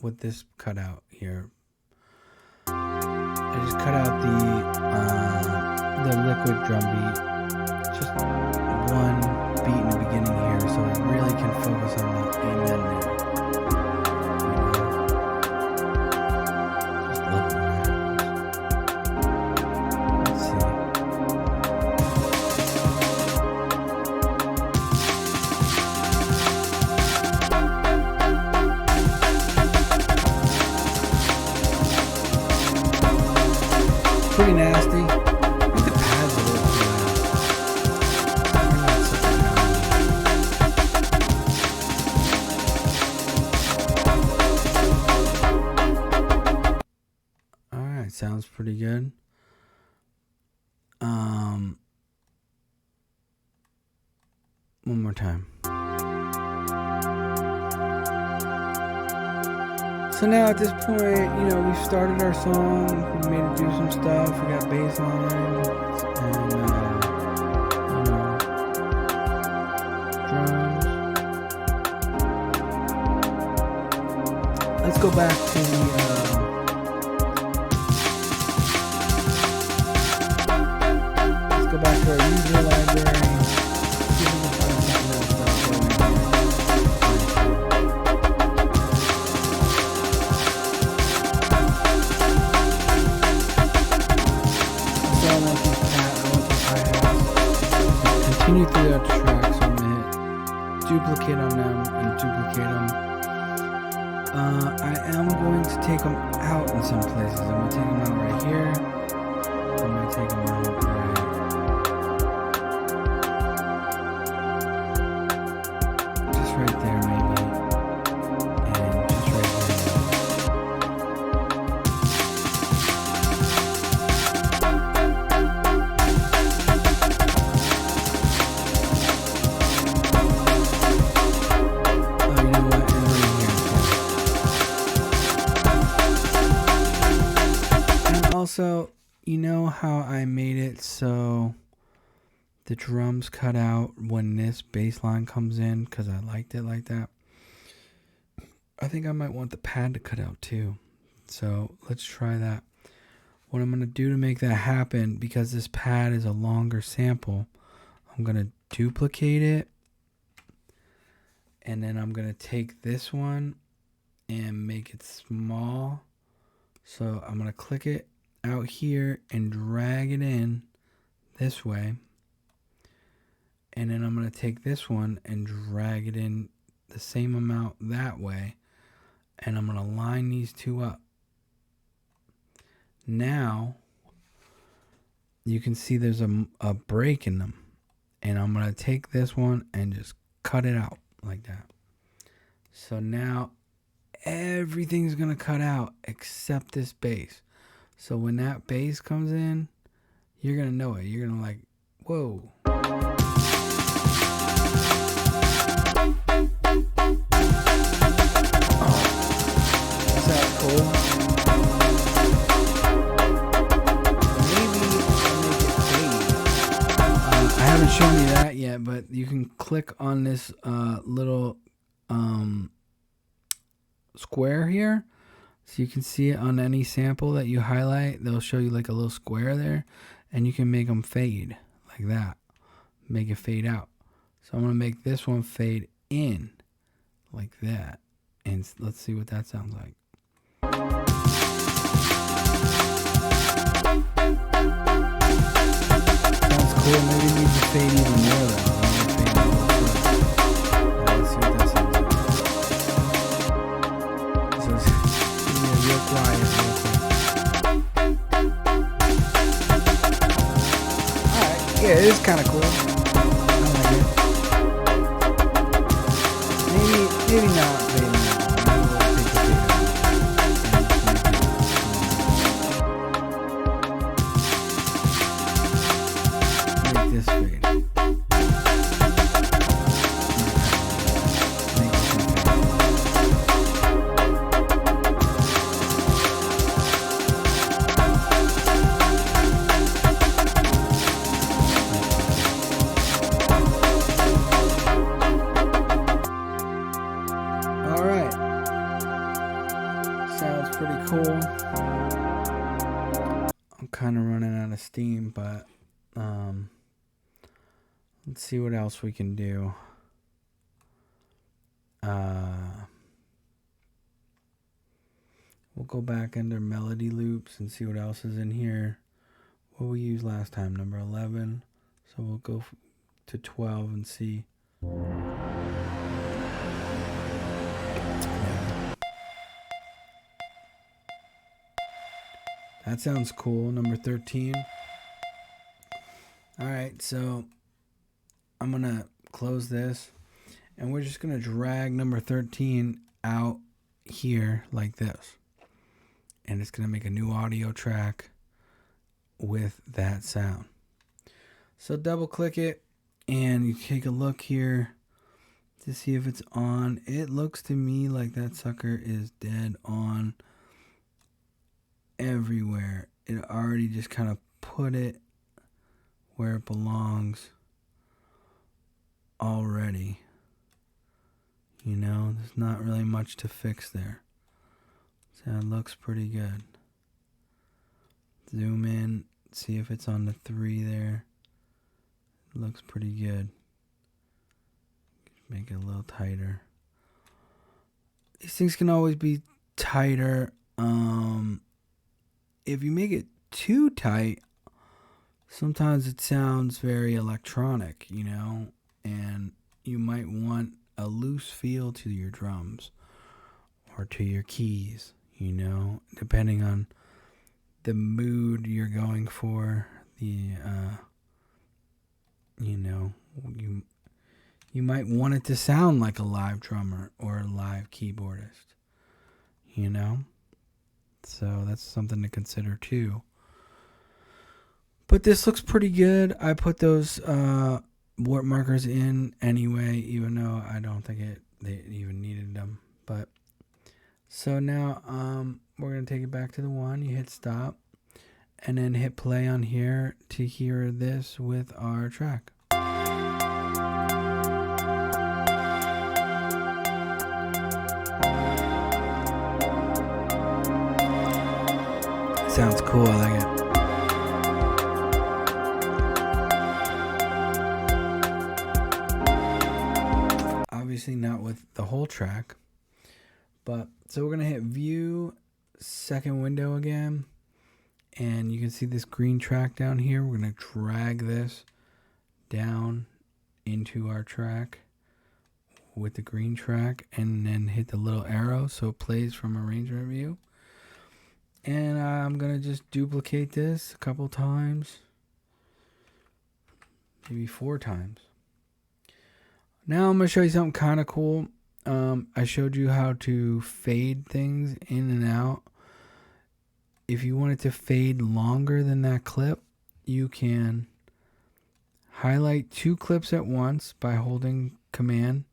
With this cutout here, I just cut out the liquid drum beat, just 1 beat in the beginning here, so it really can focus on the amen there. Just love it when that happens. Let's see. Pretty nasty. You could add a little to that. Alright, sounds pretty good. One more time. So now at this point, you know, we've started our song. We made it do some stuff. We got bass lines and, you know, drums. Let's go back to our user library. See if we can find something else that's going on. Continue throughout the track, so I'm going to hit duplicate on them and duplicate them. I am going to take them out in some places. I'm going to take them out right here. I'm going to take them out just right there maybe. And just right here. Also, you know how I made it so the drums cut out when this bass line comes in because I liked it like that? I think I might want the pad to cut out too. So let's try that. What I'm going to do to make that happen, because this pad is a longer sample, I'm going to duplicate it. And then I'm going to take this one and make it small. So I'm going to click it out here and drag it in this way, and then I'm going to take this one and drag it in the same amount that way, and I'm going to line these two up. Now you can see there's a break in them, and I'm going to take this one and just cut it out like that. So now everything's going to cut out except this bass. So when that bass comes in, you're going to know it. You're going to like, whoa. Oh, is that cool? Maybe I'll make it fade. I haven't shown you that yet, but you can click on this little square here. So you can see it on any sample that you highlight. They'll show you like a little square there. And you can make them fade like that. Make it fade out. So I'm going to make this one fade in like that. And let's see what that sounds like. Sounds cool. Maybe it needs to fade even more though. Let's see what that sounds like. So real quiet, real quick. Alright, yeah, it is kind of cool. I like it. Maybe not fading out. Maybe we'll take the fade out. Make this fade. Sounds pretty cool. I'm kind of running out of steam, but let's see what else we can do. We'll go back under melody loops and see what else is in here. What we used last time, number 11. So we'll go to 12 and see. That sounds cool. Number 13. Alright, so I'm going to close this. And we're just going to drag number 13 out here like this. And it's going to make a new audio track with that sound. So double click it. And you take a look here. to see if it's on. It looks to me like that sucker is dead on everywhere. It already just kind of put it where it belongs already. You know, there's not really much to fix there. So it looks pretty good. Zoom in, see if it's on the 3 there. It looks pretty good. Make it a little tighter. These things can always be tighter. If you make it too tight, sometimes it sounds very electronic, you know, and you might want a loose feel to your drums or to your keys, you know, depending on the mood you're going for. You know, you might want it to sound like a live drummer or a live keyboardist, you know? So that's something to consider too. But this looks pretty good. I put those warp markers in anyway, even though I don't think they even needed them. But so now we're going to take it back to the 1. You hit stop and then hit play on here to hear this with our track. Sounds cool, I like it. Obviously not with the whole track, but so we're gonna hit view, second window again, and you can see this green track down here. We're gonna drag this down into our track with the green track and then hit the little arrow so it plays from arrangement view. And I'm going to just duplicate this a couple times. Maybe 4 times. Now I'm going to show you something kind of cool. I showed you how to fade things in and out. If you want it to fade longer than that clip, you can highlight 2 clips at once by holding Command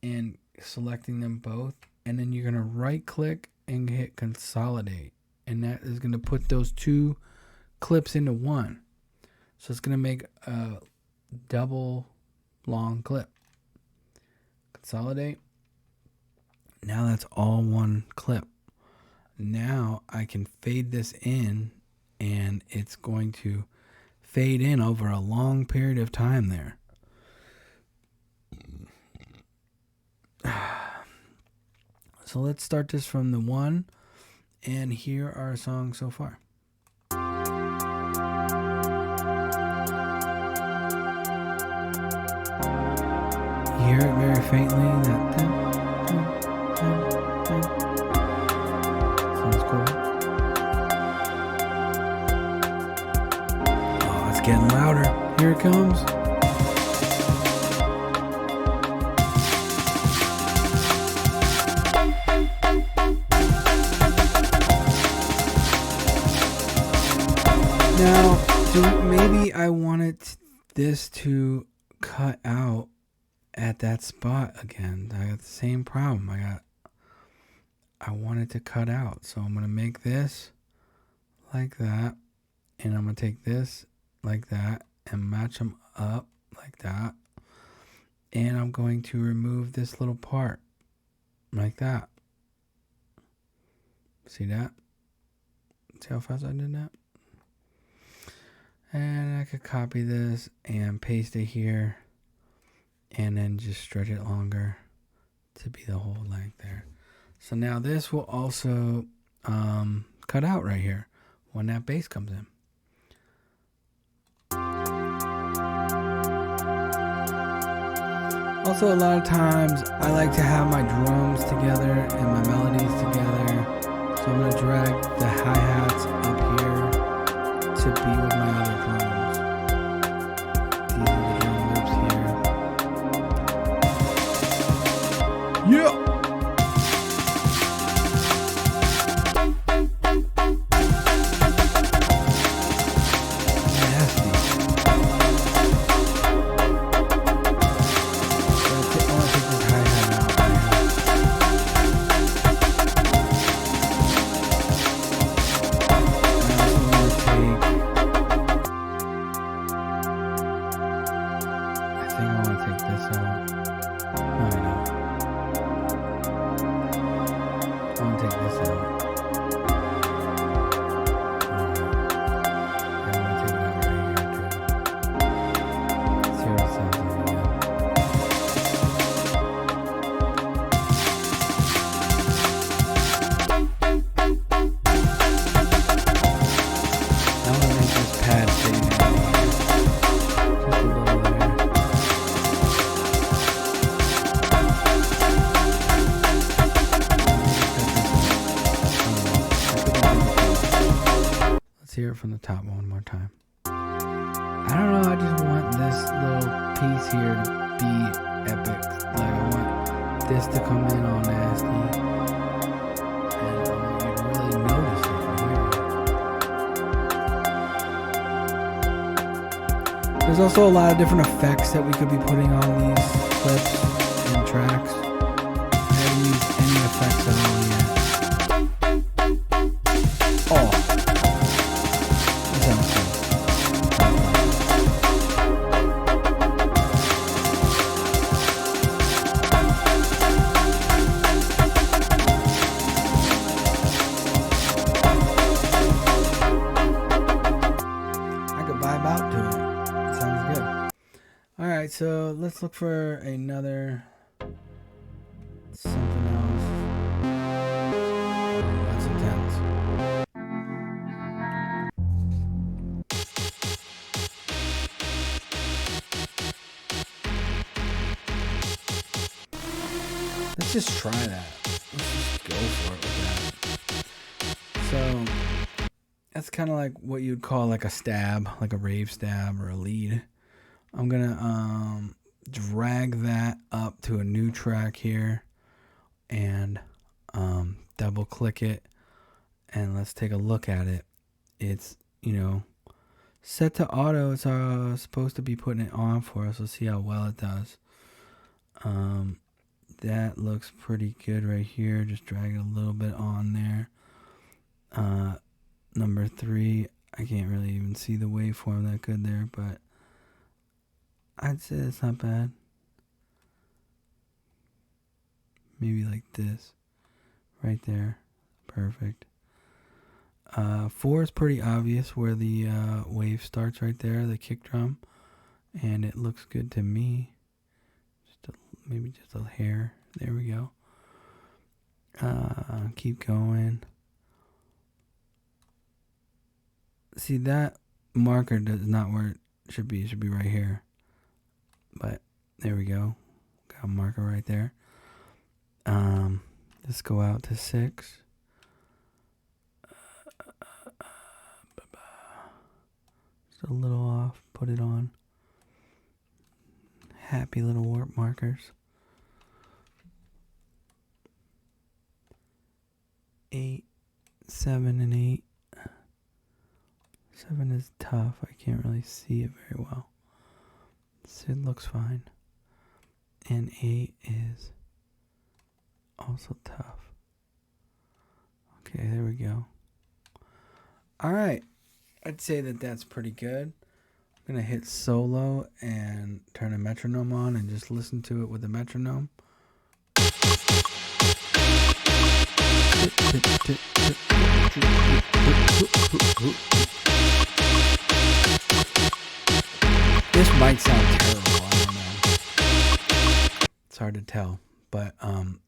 and selecting them both. And then you're going to right click and hit consolidate, and that is going to put those 2 clips into one. So it's going to make a double long clip. Consolidate. Now that's all one clip. Now I can fade this in, and it's going to fade in over a long period of time there. So let's start this from the 1 and hear our song so far. You hear it very faintly. Sounds cool. Oh, it's getting louder. Here it comes. Now, maybe I wanted this to cut out at that spot again. I got the same problem. I want it to cut out. So I'm going to make this like that. And I'm going to take this like that and match them up like that. And I'm going to remove this little part like that. See that? See how fast I did that? And I could copy this and paste it here and then just stretch it longer to be the whole length there. So now this will also cut out right here when that bass comes in. Also, a lot of times I like to have my drums together and my melodies together. So I'm going to drag the hi-hats up here to be with my other drums. These are the drum loops here. Yeah! Nasty. think I want to take this out. No, I don't. I want to take this out. I want to take it out right here too. Let's hear what it sounds like again. I want to make this pad fade in. Just a little there. Let's hear it from the top one more time. I don't know, I just want this little piece here to be epic. Like, I want this to come in all nasty. And I want you to really notice it from here. There's also a lot of different effects that we could be putting on these clips and tracks. I haven't used any effects at all yet. Oh, that sounds good. I could vibe out to it. Sounds good. Alright, so let's look for another something else. Oh, that's intense. Let's just try that. Let's just go for it with that. So that's kind of like what you'd call like a stab, like a rave stab or a lead. I'm gonna drag that up to a new track here and double click it, and let's take a look at it. It's, you know, set to auto. It's supposed to be putting it on for us. Let's see how well it does. That looks pretty good right here. Just drag it a little bit on there. Number 3, I can't really even see the waveform that good there, but I'd say it's not bad. Maybe like this. Right there. Perfect. 4 is pretty obvious where the wave starts right there, the kick drum. And it looks good to me. Maybe just a hair. There we go. Keep going. See, that marker does not where it should be. It should be right here. But there we go. Got a marker right there. Let's go out to 6. Just a little off. Put it on. Happy little warp markers. 8, 7, and 8. 7 is tough. I can't really see it very well. So it looks fine. And 8 is also tough. Okay, there we go. Alright. I'd say that that's pretty good. I'm going to hit solo and turn a metronome on and just listen to it with the metronome. This might sound terrible, I don't know. It's hard to tell, but I'm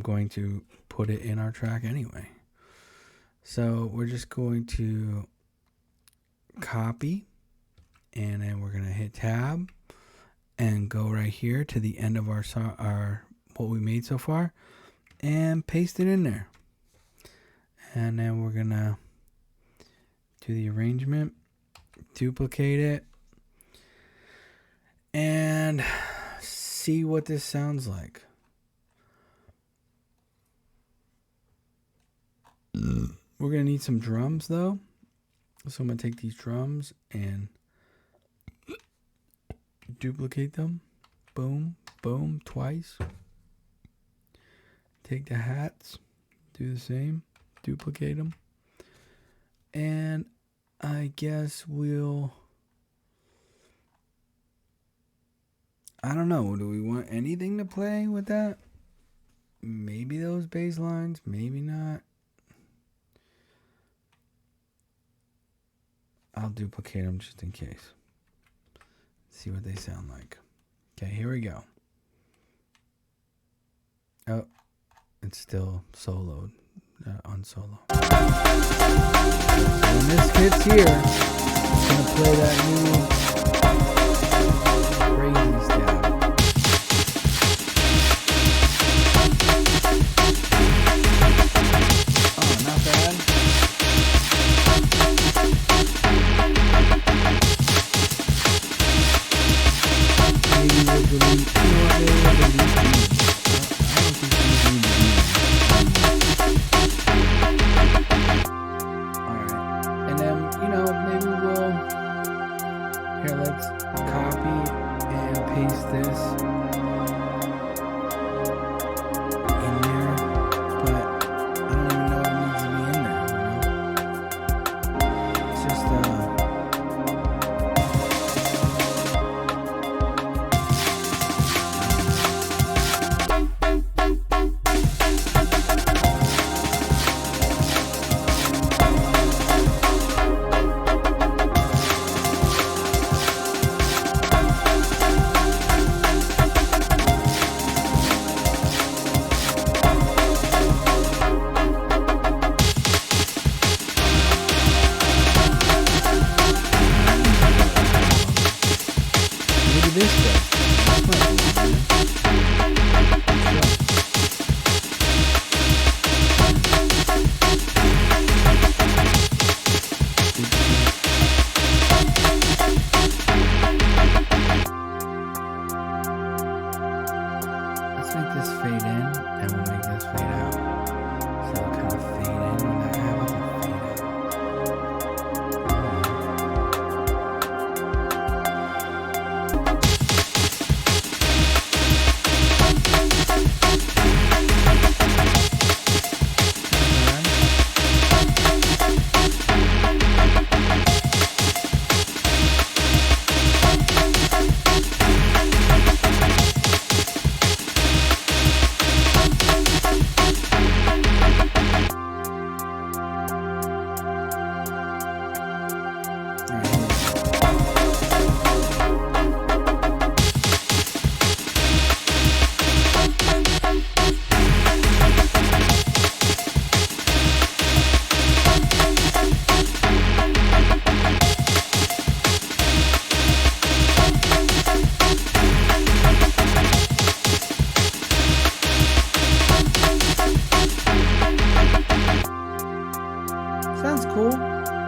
going to put it in our track anyway. So we're just going to copy, and then we're going to hit tab and go right here to the end of our what we made so far and paste it in there. And then we're going to do the arrangement, duplicate it, and see what this sounds like. We're going to need some drums though. So I'm going to take these drums and duplicate them. Boom, boom, twice. Take the hats, do the same, duplicate them. And I guess I don't know. Do we want anything to play with that? Maybe those bass lines, maybe not. I'll duplicate them just in case. See what they sound like. Okay, here we go. Oh, it's still soloed, unsolo. So when this hits here, it's going to play that new crazy stab. Oh, not bad. Maybe we'll delete, you know what, maybe we'll delete these. I don't think we need these. Alright. And then, you know, maybe we'll, here, let's copy and paste this in there, but I don't even know what needs to be in there, you know? It's just, maybe this does. This might be one, let's make this fade in, and we'll make this fade out. So it'll kind of fade in when that happens and fade out. Sounds cool. I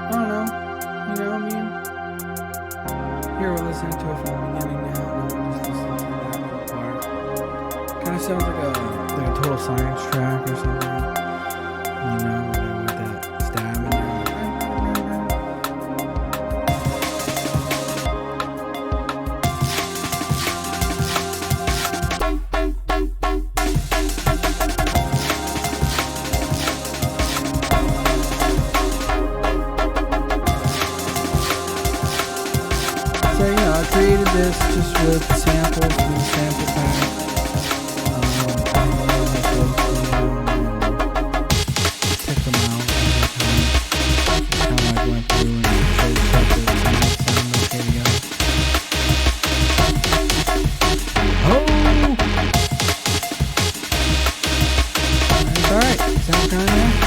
don't know. You know what I mean? Here we're listening to it from the beginning now. No, we're just listening to that little part. Kind of sounds like a total science track or something. You know, with that stab in there. So, you know, I created this just with samples from the sample pack. I picked them out every time. Just kind of like went through and showed stuff that might sound okay together. Oh! That's alright. Sound kind of nice.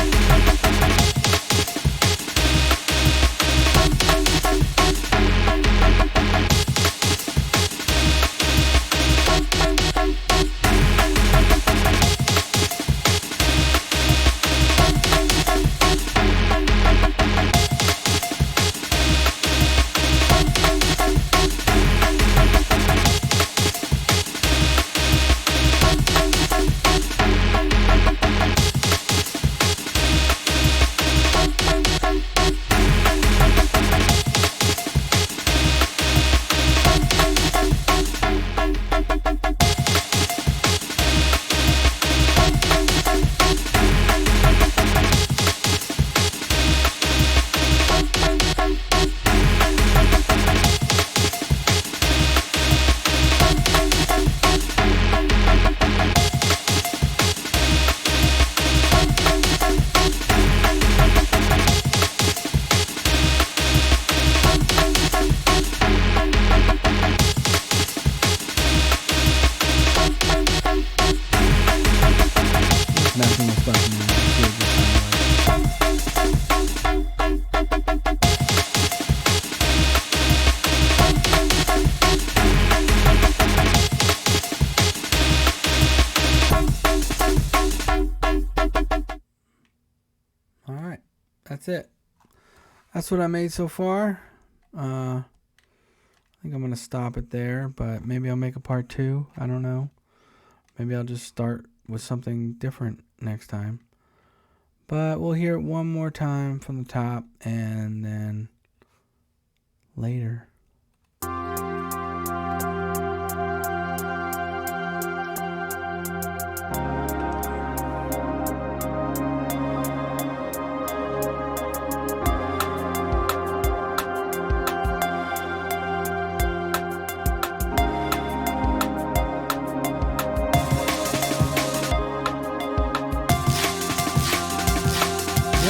that's it. That's what I made so far. I think I'm going to stop it there, but maybe I'll make a part 2. I don't know. Maybe I'll just start with something different next time. But we'll hear it one more time from the top, and then later.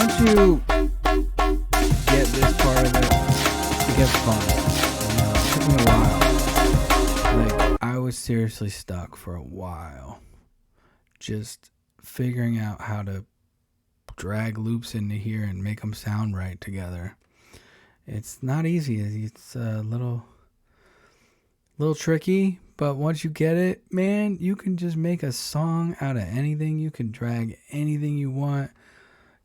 Once you get this part of it gets fun. It took me a while. Like, I was seriously stuck for a while, just figuring out how to drag loops into here and make them sound right together. It's not easy. It's a little tricky, but once you get it, man, you can just make a song out of anything. You can drag anything you want.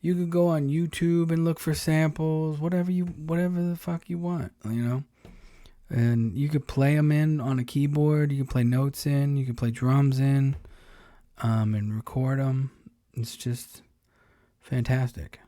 You could go on YouTube and look for samples, whatever the fuck you want, you know? And you could play them in on a keyboard. You can play notes in. You can play drums in, and record them. It's just fantastic.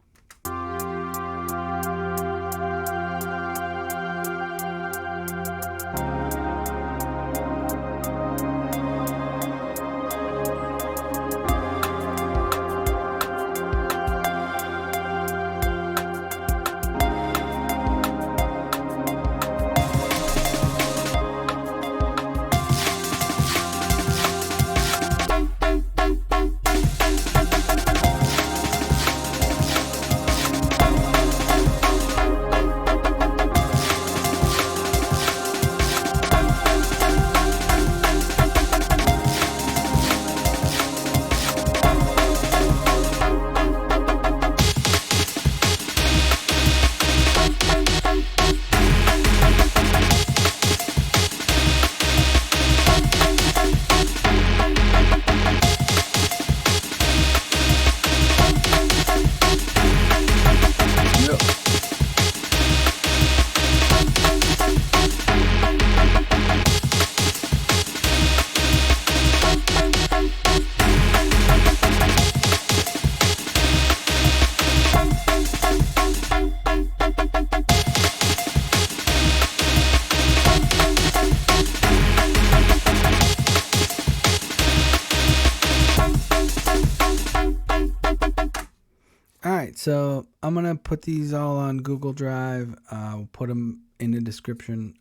Alright, so I'm going to put these all on Google Drive. I'll put them in the description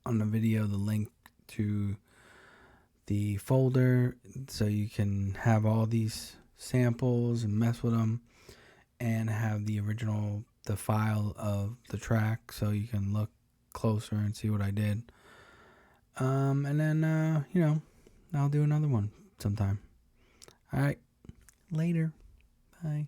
on the video, the link to the folder, so you can have all these samples and mess with them, and have the file of the track, so you can look closer and see what I did. And then, I'll do another one sometime. Alright, later. Bye.